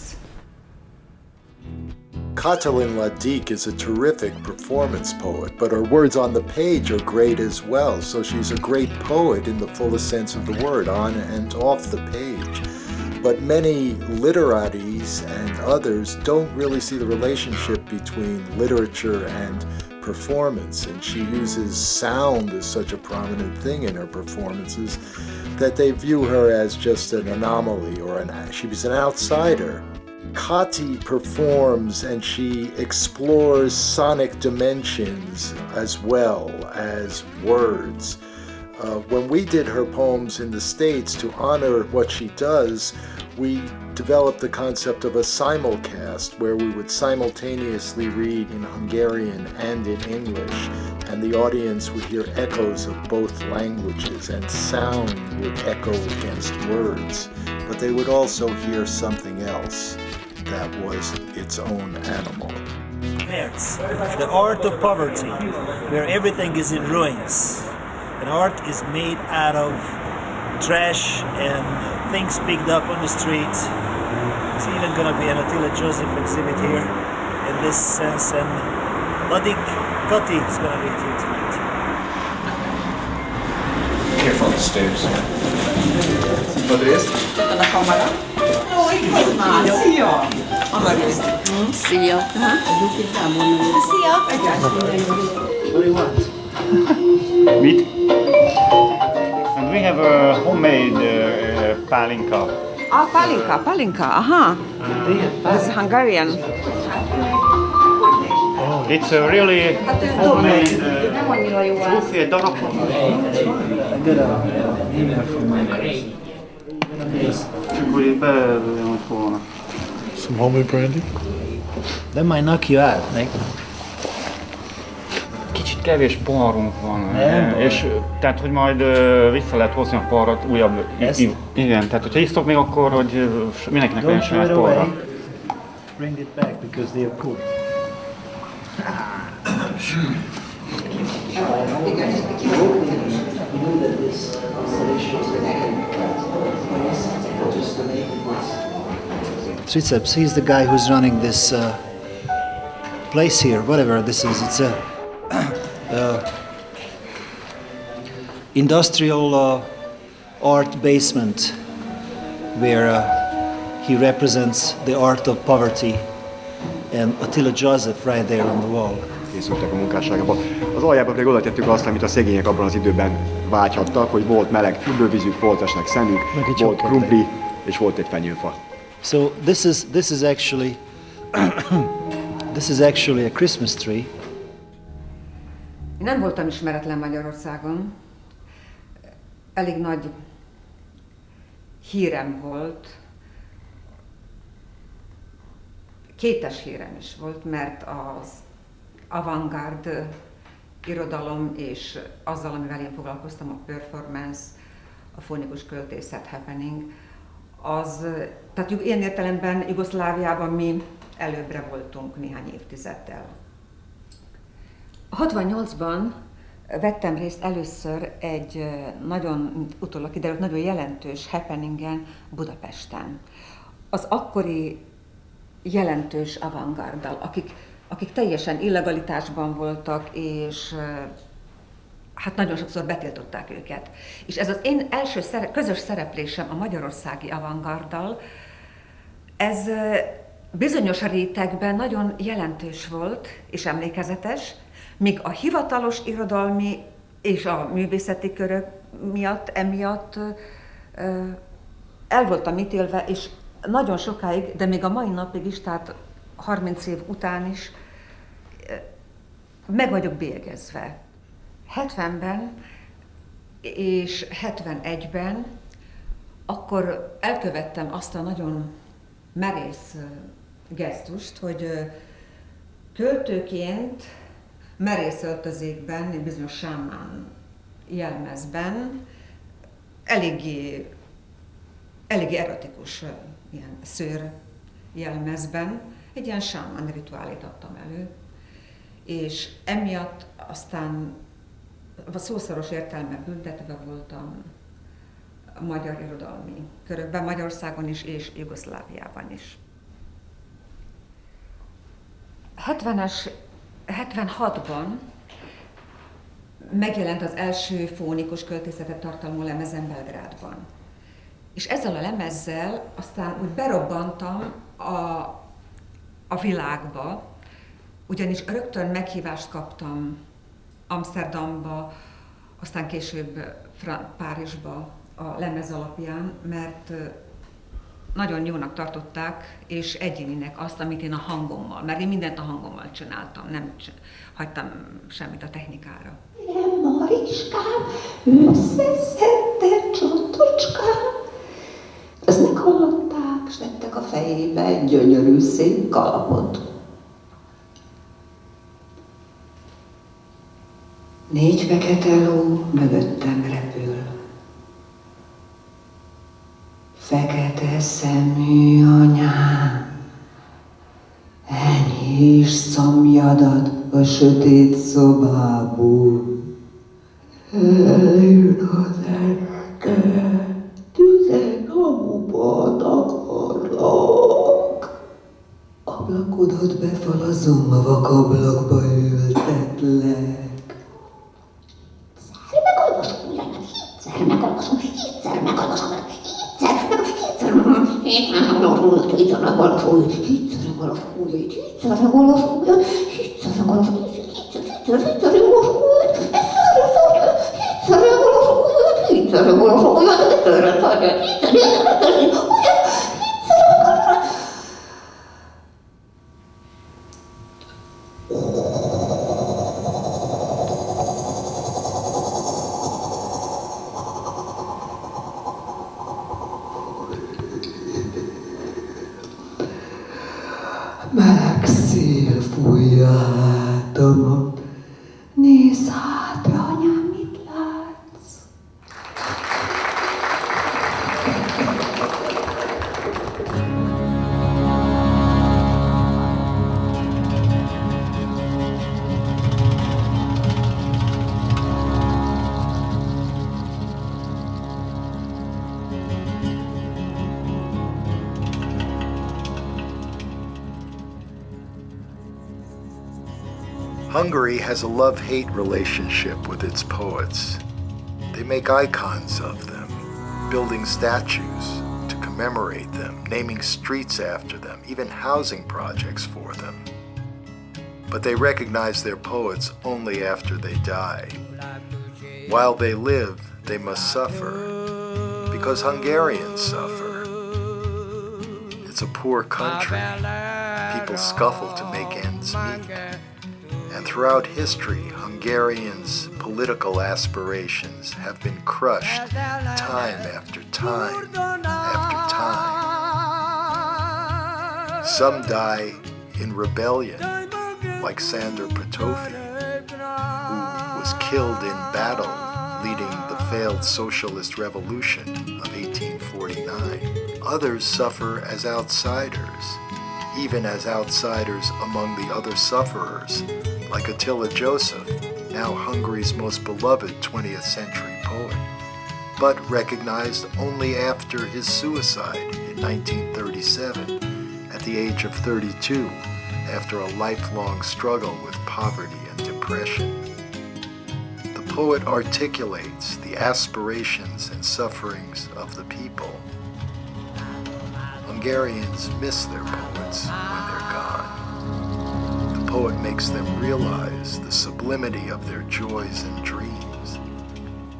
Katalin Ladik is a terrific performance poet, but her words on the page are great as well, so she's a great poet in the fullest sense of the word, on and off the page. But many literates and others don't really see the relationship between literature and performance, and she uses sound as such a prominent thing in her performances that they view her as just an anomaly, or she's an outsider. Kati performs and she explores sonic dimensions as well as words. When we did her poems in the States to honor what she does, we developed the concept of a simulcast where we would simultaneously read in Hungarian and in English, and the audience would hear echoes of both languages, and sound would echo against words, but they would also hear something else that was its own animal. The art of poverty, where everything is in ruins. And art is made out of trash and things picked up on the street. It's even going to be an Attila Joseph exhibit here in this sense, and Ladik Kati is going to be here tonight. Careful on the stairs. What it is? A kamera. Szia! Szia! What do you want? Meat. And we have a homemade palinka. Palinka, aha. This is Hungarian. It's a really homemade fruity darapon. Csak úgy beledobjam volna. Some homemade brandy? That might knock you out, Nick. Kicsit kevés poharunk van, Nem és tehát, hogy majd vissza lehet hozni a poharat újabb. Igen, tehát hogyha isztok még akkor, hogy mindenkinek legyen saját pohara. Bring it back because they are cooked. Triceps, he's the guy who's running this place here, whatever this is. It's a industrial art basement where he represents the art of poverty, and Attila Joseph right there on the wall. Készültek a munkásságban. Az aljába pedig oda tettük azt, amit a szegények abban az időben vágyhattak, hogy volt meleg fürdővízük, volt esnek szemük, volt krumpli, és volt egy fenyőfa. So this is actually this is actually a Christmas tree. Én nem voltam ismeretlen Magyarországon. Elég nagy hírem volt. Kétes hírem is volt, mert az avantgárd irodalom és azzal, amivel én foglalkoztam, a performance, a fonikus költészet, happening, az, tehát ilyen értelemben Jugoszláviában mi előbbre voltunk néhány évtizeddel. 68-ban vettem részt először egy nagyon, utólag kiderült, nagyon jelentős happeningen Budapesten. Az akkori jelentős avantgárddal, akik teljesen illegalitásban voltak, és hát nagyon sokszor betiltották őket. És ez az én első közös szereplésem a magyarországi avantgárddal, ez bizonyos rétegben nagyon jelentős volt és emlékezetes, míg a hivatalos irodalmi és a művészeti körök miatt, emiatt el voltam ítélve, és nagyon sokáig, de még a mai napig is, tehát 30 év után is meg vagyok bélyegezve. 70-ben és 71-ben akkor elkövettem azt a nagyon merész gesztust, hogy költőként merész öltözékben, egy bizonyos sámán jelmezben, eléggé erotikus ilyen szőr jelmezben egy ilyen sámán rituálét adtam elő, és emiatt aztán a szószoros értelme büntetve voltam a magyar irodalmi körökben, Magyarországon is és Jugoszláviában is. 76-ban megjelent az első fónikus költészetet tartalmú lemezem Belgrádban. És ezzel a lemezzel aztán úgy berobbantam a világba, ugyanis rögtön meghívást kaptam Amsterdamba, aztán később Párizsba a lemez alapján, mert nagyon jónak tartották, és egyéninek azt, amit én a hangommal, mert én mindent a hangommal csináltam, nem hagytam semmit a technikára. Mariskám, összeszedte csatocskám. Ezt meghallották, s vettek a fejébe egy gyönyörű szép kalapot. 4 fekete ló mögöttem repül. Fekete szemű anyám, enyhíts szomjadat a sötét szobából. Eljön az este, tüzek hamuba takarlak. Ablakodat befalazom, a vakablakba ültetlek. Hétszer megolvasom, hétszer megolvasom, Meleg szél fújja hátamat, nézz hátra, anyám, mit látsz? Hungary has a love-hate relationship with its poets. They make icons of them, building statues to commemorate them, naming streets after them, even housing projects for them. But they recognize their poets only after they die. While they live, they must suffer, because Hungarians suffer. It's a poor country. People scuffle to make ends meet. And throughout history, Hungarians' political aspirations have been crushed time after time after time. Some die in rebellion, like Sandor Potofi, who was killed in battle leading the failed socialist revolution of 1849. Others suffer as outsiders, even as outsiders among the other sufferers, like Attila Joseph, now Hungary's most beloved 20th century poet, but recognized only after his suicide in 1937, at the age of 32, after a lifelong struggle with poverty and depression. The poet articulates the aspirations and sufferings of the people. Hungarians miss their poets when they're gone. The poet makes them realize the sublimity of their joys and dreams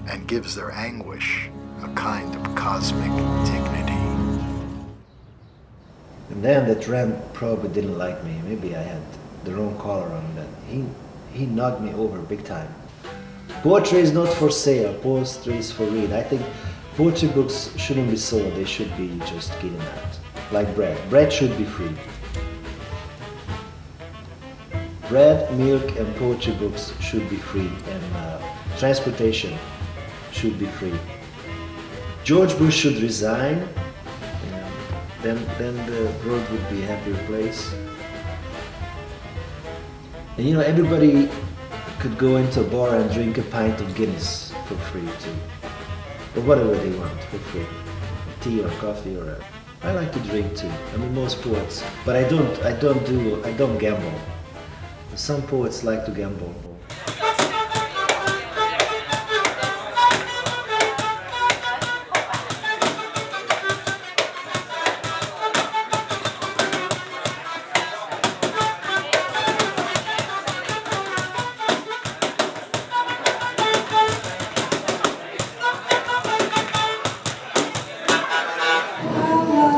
and gives their anguish a kind of cosmic dignity. And then that Ram probably didn't like me. Maybe I had the wrong color on that. He knocked me over big time. Poetry is not for sale. Poetry is for read. I think poetry books shouldn't be sold. They should be just given out. Like bread. Bread should be free. Bread, milk, and poetry books should be free, and transportation should be free. George Bush should resign, and then the world would be a happier place. And you know, everybody could go into a bar and drink a pint of Guinness for free too, or whatever they want for free, tea or coffee or. I like to drink too. I mean, most poets, but I don't gamble. Some poets like to gamble.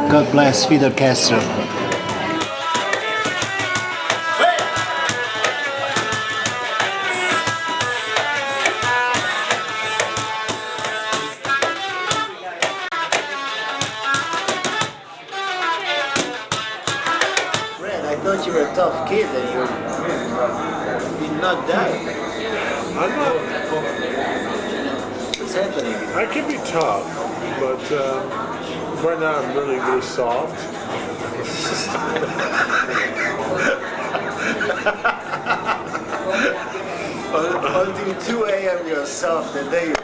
God bless Fidel Castro. You were a tough kid and you did not die. I'm not. What's happening? I can be tough, but right now I'm really, really soft. Until 2 a.m. you're soft and then you...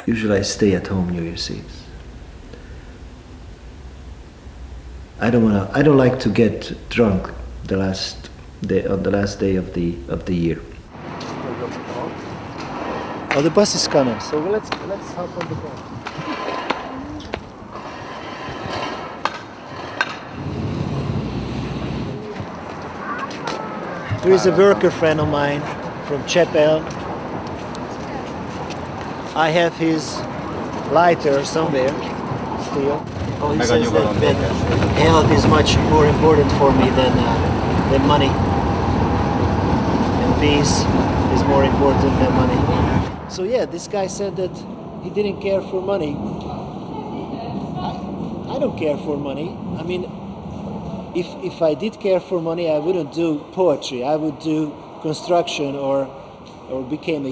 Usually I stay at home New Year's Eve. I don't like to get drunk on the last day of the year. Oh, the bus is coming, so let's hop on the bus. There is a worker friend of mine from Chapel. I have his lighter somewhere still. Oh, he meg a says nyugalom that békesség. health is much more important for me than money. And peace is more important than money. So yeah, this guy said that he didn't care for money. I don't care for money. I mean, if I did care for money, I wouldn't do poetry. I would do construction or would become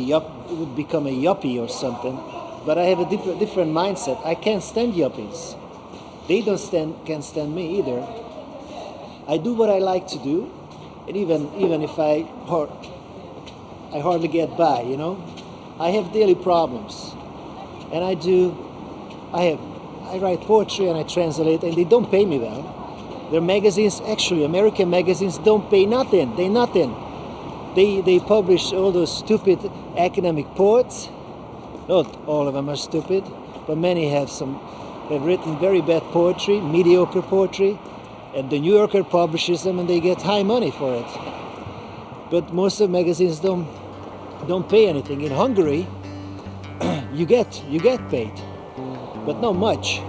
a yuppie or something. But I have a different mindset. I can't stand yuppies. They can't stand me either. I do what I like to do, and even if I hardly get by, you know. I have daily problems, and I write poetry and I translate, and they don't pay me well. Their magazines, actually, American magazines, don't pay nothing. They publish all those stupid academic poets. Not all of them are stupid, but many have written very bad poetry, mediocre poetry, and the New Yorker publishes them and they get high money for it. But most of the magazines don't pay anything. In Hungary, you get paid, but not much.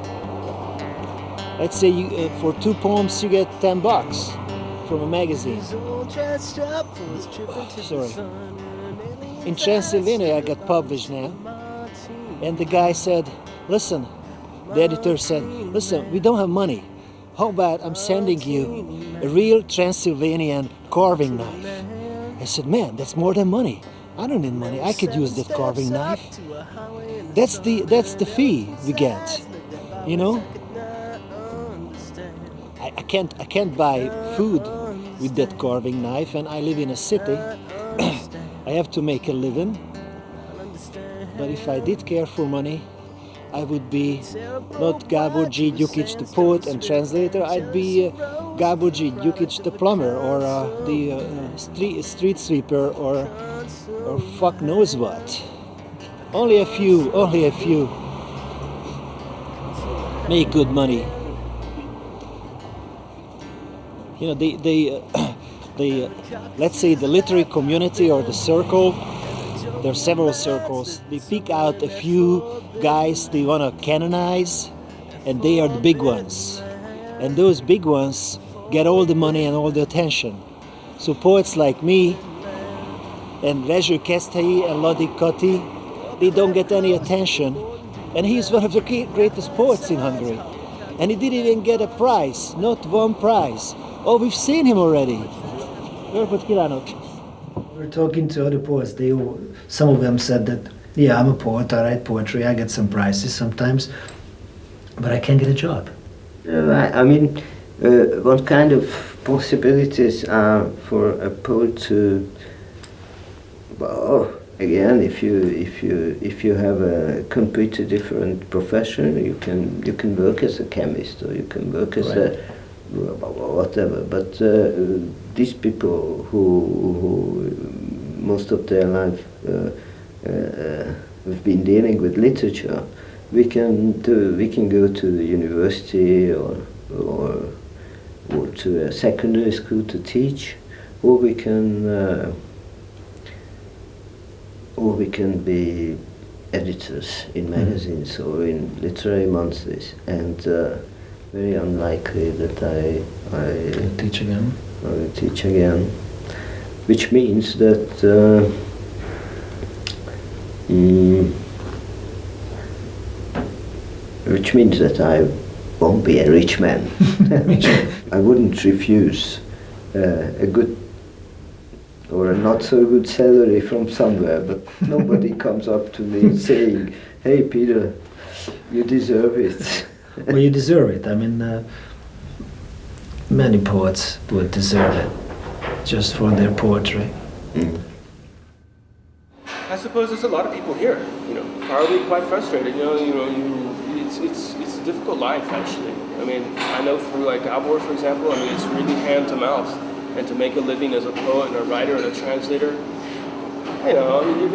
Let's say for 2 poems you get $10 from a magazine. Sorry. In Transylvania I got published now, and the guy said, listen, the editor said, listen, we don't have money. How about I'm sending you a real Transylvanian carving knife? I said, man, that's more than money. I don't need money. I could use that carving knife. That's the fee we get, you know. I can't buy food with that carving knife, and I live in a city. I have to make a living. But if I did care for money, I would be not Gabor G. Jukic, the poet and translator. I'd be Gabor G. Jukic, the plumber, or the street sweeper, or fuck knows what. Only a few make good money. You know, they let's say the literary community or the circle. There are several circles. They pick out a few guys they want to canonize, and they are the big ones. And those big ones get all the money and all the attention. So poets like me and Rezső Keszthelyi and Ladi Kati, they don't get any attention. And he's one of the greatest poets in Hungary. And he didn't even get a prize, not one prize. Oh, we've seen him already. We're talking to other poets. Some of them said that, yeah, I'm a poet, I write poetry, I get some prizes sometimes, but I can't get a job. I mean, what kind of possibilities are for a poet to, well, again, if you have a completely different profession, you can work as a chemist, or you can work as a whatever. But these people who most of their life have been dealing with literature, we can go to the university or to a secondary school to teach, or we can be editors in magazines or in literary monthlies, and very unlikely that I teach again. I will teach again, which means that I won't be a rich man. I wouldn't refuse a good or a not so good salary from somewhere, but nobody comes up to me saying, "Hey Peter, you deserve it." Well, you deserve it. I mean, many poets would deserve it just for their poetry. I suppose there's a lot of people here, probably quite frustrated. It's a difficult life actually. I mean, I know for like Gabor, for example, I mean, it's really hand to mouth, and to make a living as a poet and a writer and a translator, I mean, you're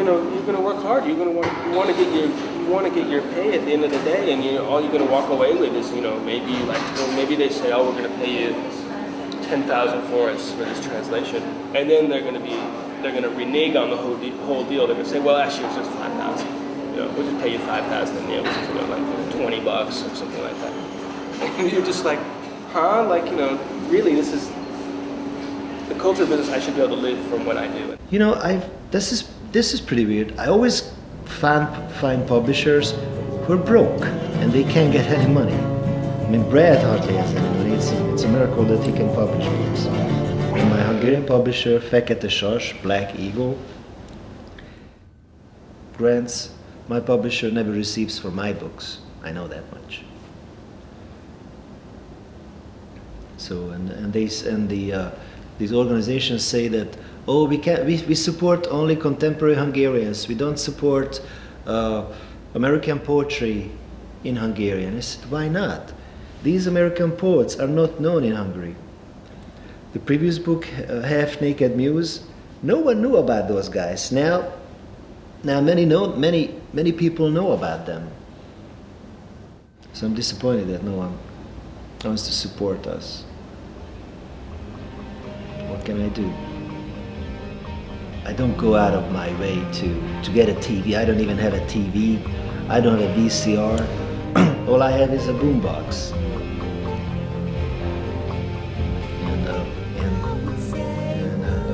gonna work hard. You want to get your pay at the end of the day, and all you're gonna walk away with is maybe they say, oh, we're gonna pay you 10,000 florins for this translation, and then they're gonna renege on the whole deal. They're gonna say, well, actually it's just 5,000. We'll just pay you 5,000 in the end, which is like $20 or something like that. And you're just like, huh? Like, you know, really, this is the culture business I should be able to live from what I do. You know, this is pretty weird. I always find publishers who are broke and they can't get any money. I mean, Brad hardly has any money. It's a miracle that he can publish books. And my Hungarian publisher, Fekete Sas, Black Eagle, grants. My publisher never receives for my books. I know that much. So these organizations say that, oh, we support only contemporary Hungarians. We don't support American poetry in Hungarian. I said, why not? These American poets are not known in Hungary. The previous book, Half Naked Muse, no one knew about those guys. Now many people know about them. So I'm disappointed that no one wants to support us. What can I do? I don't go out of my way to get a TV. I don't even have a TV. I don't have a VCR. All I have is a boombox.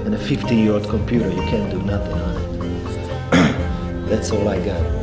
And a 15-year-old computer. You can't do nothing on it. That's all I got.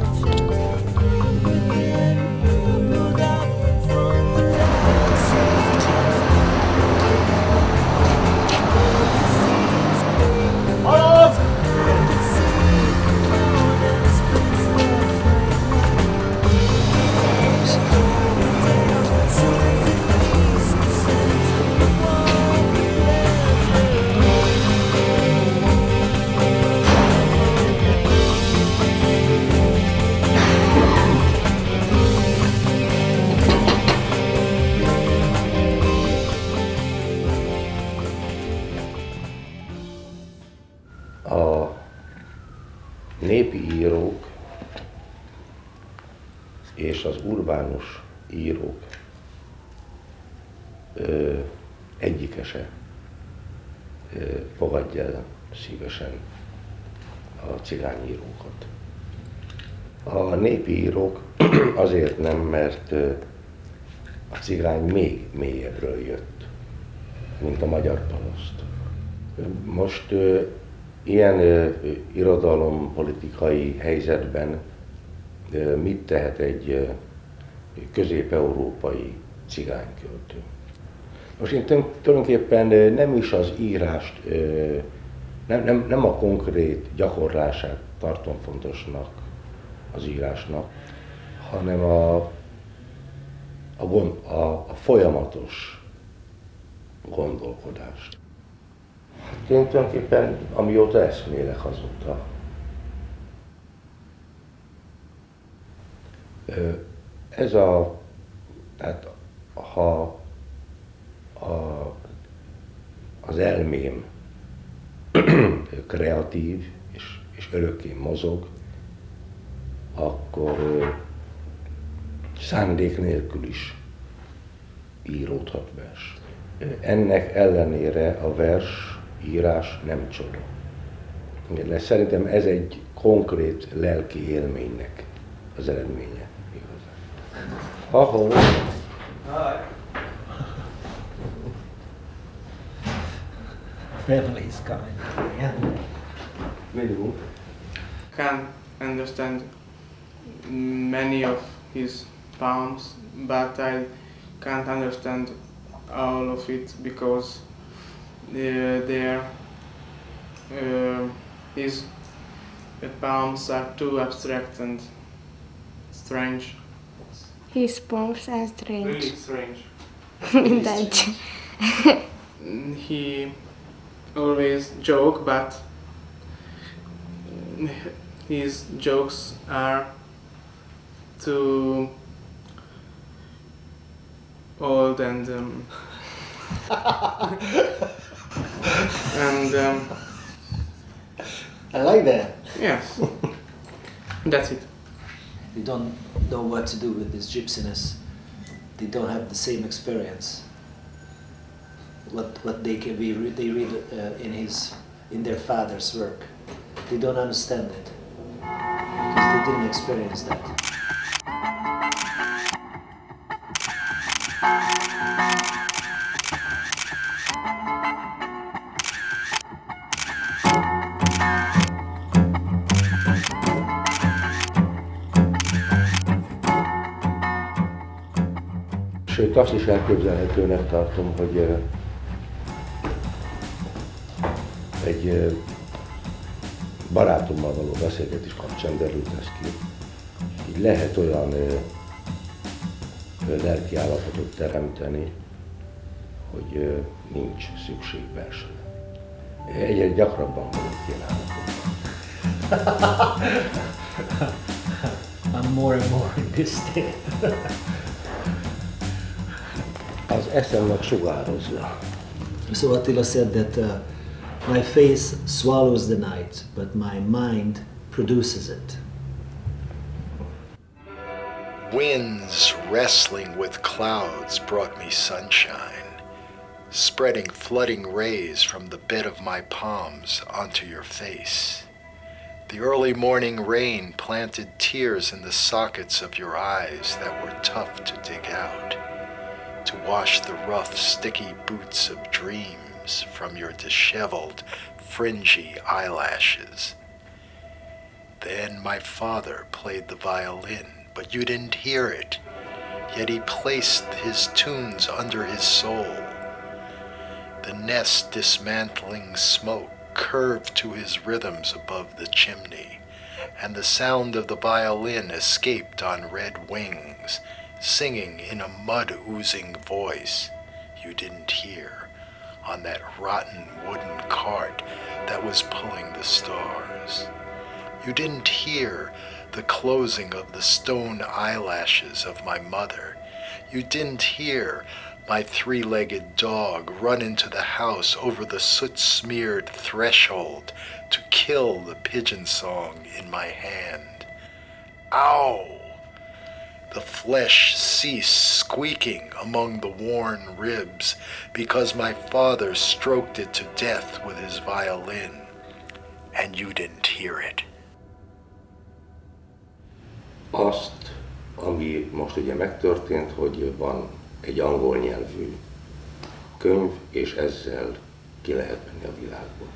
Népi írók és az urbánus írók egyike se fogadja el szívesen a cigányírókat. A népi írók azért nem, mert a cigány még mélyebbről jött, mint a magyar paraszt. Most ilyen irodalompolitikai helyzetben mit tehet egy közép-európai cigányköltő? Most én tulajdonképpen nem is az írást, nem a konkrét gyakorlását tartom fontosnak az írásnak, hanem a folyamatos gondolkodást. Én tulajdonképpen, amióta eszmélek azóta. Tehát ha az elmém kreatív és örökké mozog, akkor szándék nélkül is íródhat vers. Ennek ellenére a vers írás nem csoda. De szerintem ez egy konkrét lelki élménynek az eredménye. Ahol Family is coming. Minimum. Can't understand many of his poems, but I can't understand all of it because his poems are too abstract and strange. His poems are strange. Really strange. That's He always joke, but his jokes are too old and I like that. Yes, that's it. They don't know what to do with this gypsiness. They don't have the same experience. What they read in their father's work. They don't understand it because they didn't experience that. Sőt, azt is elképzelhetőnek tartom, hogy egy barátommal való beszélgetés kapcsán derült ez ki. Így lehet olyan lelki állapotot teremteni, hogy nincs szükség versre. Egyre gyakrabban vagyok ilyen állapotban. I'm more and more in this state. Az eszemnek sugározza. So Attila said that my face swallows the night, but my mind produces it. Winds wrestling with clouds brought me sunshine, spreading flooding rays from the bed of my palms onto your face. The early morning rain planted tears in the sockets of your eyes that were tough to dig out, to wash the rough, sticky boots of dreams from your disheveled, fringy eyelashes. Then my father played the violin, but you didn't hear it, yet he placed his tunes under his soul. The nest dismantling smoke curved to his rhythms above the chimney, and the sound of the violin escaped on red wings, singing in a mud-oozing voice you didn't hear on that rotten wooden cart that was pulling the stars. You didn't hear the closing of the stone eyelashes of my mother. You didn't hear my three-legged dog run into the house over the soot-smeared threshold to kill the pigeon song in my hand. Ow! The flesh ceased squeaking among the worn ribs because my father stroked it to death with his violin, and you didn't hear it. Azt, ami most ugye megtörtént, hogy van egy angol nyelvű könyv, és ezzel ki lehet menni a világból.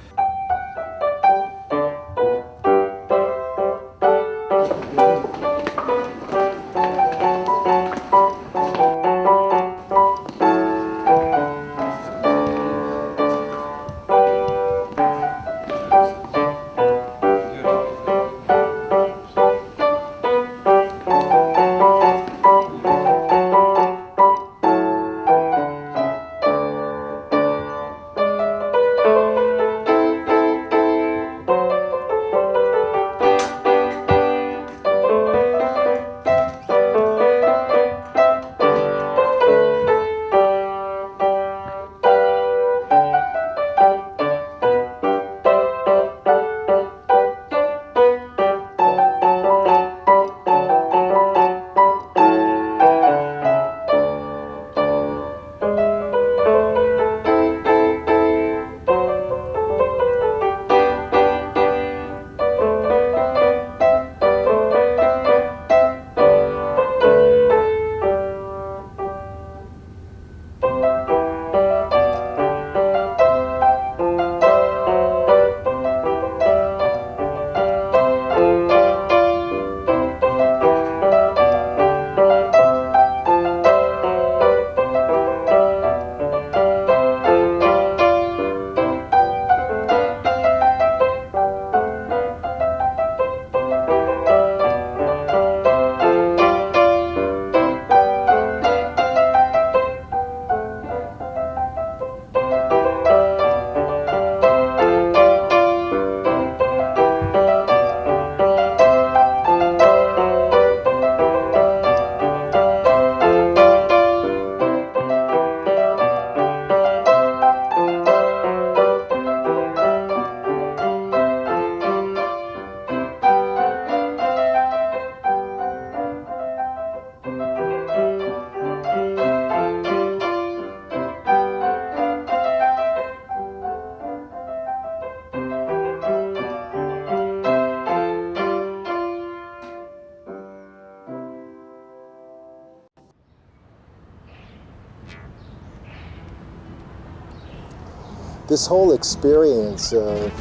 This whole experience of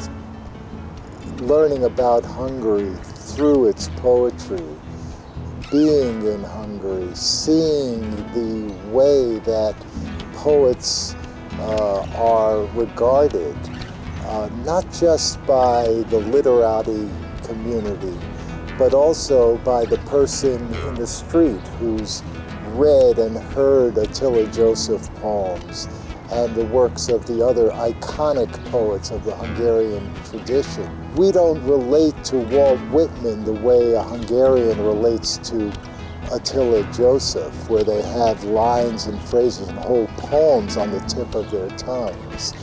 learning about Hungary through its poetry being in Hungary, seeing the way that poets are regarded, not just by the literati community, but also by the person in the street who's read and heard Attila Joseph poems and the works of the other iconic poets of the Hungarian tradition. We don't relate to Walt Whitman the way a Hungarian relates to Attila Joseph, where they have lines and phrases and whole poems on the tip of their tongues.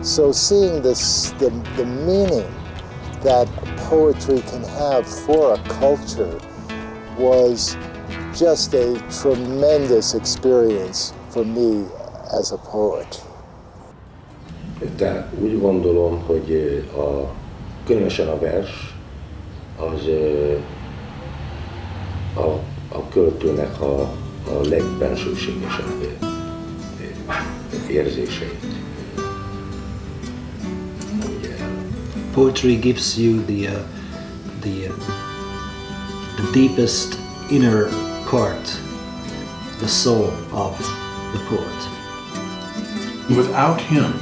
So seeing this, the meaning that poetry can have for a culture was just a tremendous experience for me as a poet. Tehát úgy gondolom, hogy különösen a vers az a költőnek a legbensőségesebb érzéseit. Poetry gives you the deepest inner part, the soul of the poet. Without him,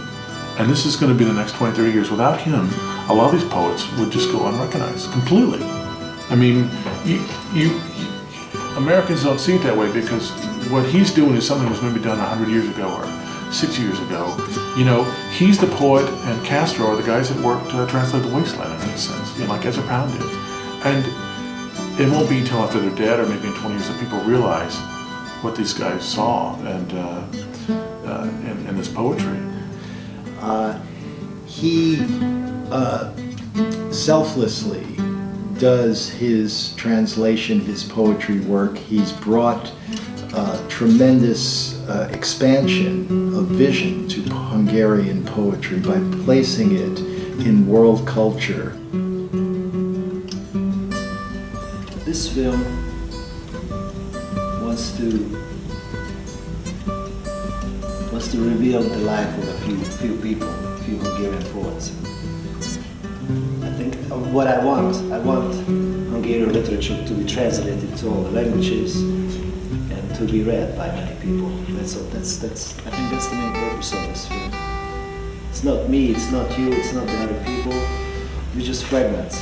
and this is going to be the next 20, 30 years, without him, a lot of these poets would just go unrecognized completely. I mean, Americans don't see it that way because what he's doing is something that was maybe done 100 years ago or 60 years ago. You know, he's the poet and Castro are the guys that worked to translate The Wasteland in a sense, you know, like Ezra Pound did. And it won't be until after they're dead or maybe in 20 years that people realize what these guys saw and in this poetry. He selflessly does his translation, his poetry work. He's brought tremendous expansion of vision to Hungarian poetry by placing it in world culture. This film wants to reveal the life of a few people, a few Hungarian poets. I think what I want Hungarian literature to be translated to all the languages and to be read by many people. I think that's the main purpose of this film. It's not me, it's not you, it's not the other people. We're just fragments.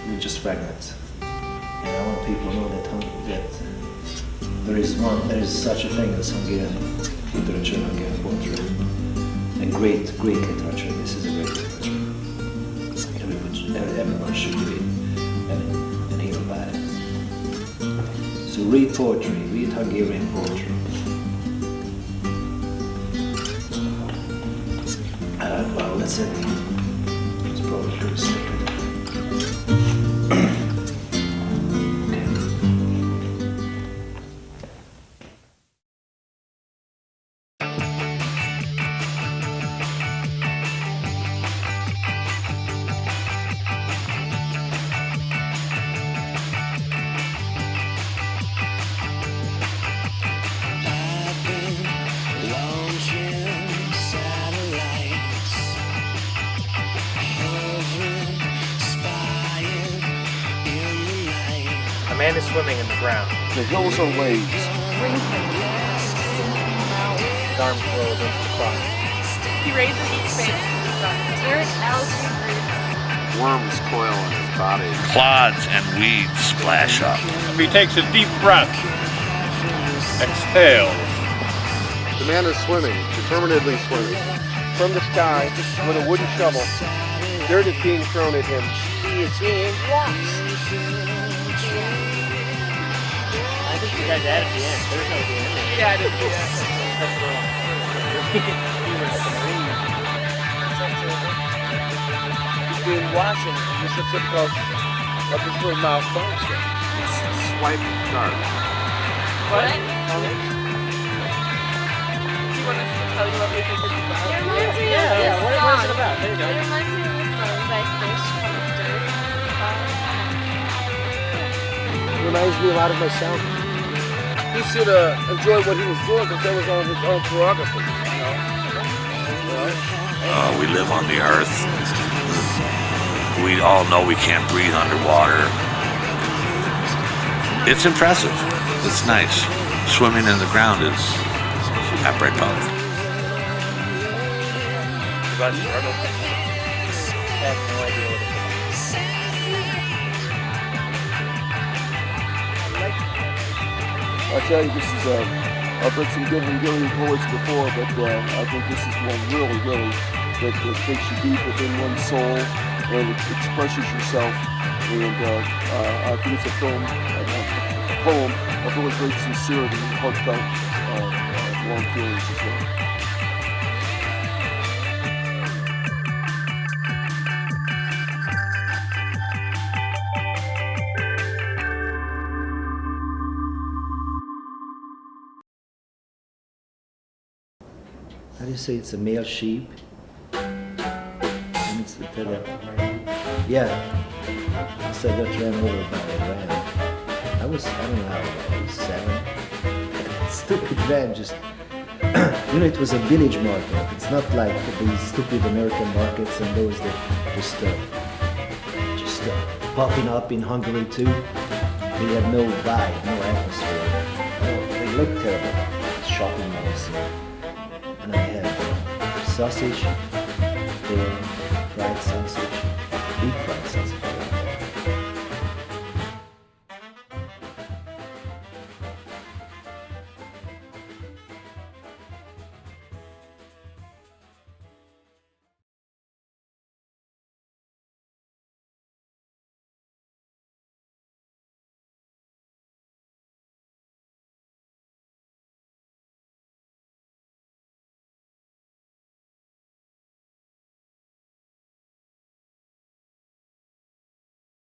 We're just fragments. And I want people to know that there is such a thing as Hungarian literature, Hungarian poetry, and great literature. This is a great literature. Everyone should read and hear about it. So read poetry, read Hungarian poetry. Well, that's it. It's probably pretty stupid. A man is swimming in the ground. The hills are waves. His arms roll against the cloud. He raises his face to the sun. There is algae roots. Worms coil in his body. Clods and weeds splash up. He takes a deep breath. Exhale. The man is swimming, determinedly swimming. From the sky, with a wooden shovel, dirt is being thrown at him. He is being washed. I think you guys added the end. There's no the end. Yeah, I did the end. That's wrong. He's being washed, and this is typical of this little malfunction. Swipe dark. What? Do you want us to tell you what we think it's about? It reminds me of Yeah, this what song. is it about? There you go. It reminds me of this song by Fish called Dirt. It reminds me a lot of myself. He should enjoy what he was doing because that was on his own prerogative. You know? We live on the earth. We all know we can't breathe underwater. It's impressive. It's nice. Swimming in the ground is not very powerful. About struggle. I have no idea what it is. I tell you, this is I've read some Gillian poets before, but I think this is one really that takes you deep within one's soul and it expresses yourself. And I think it's a poem of really great sincerity and heartfelt, warm feelings as well. How do you say it's a male sheep? And it's yeah. So I got ran over by a ram. I don't know how old I was, 7. Stupid ram just, it was a village market. It's not like these stupid American markets and those that just popping up in Hungary too. They had no vibe, no atmosphere. They looked terrible. Shopping malls. And I had sausage, fried sausage,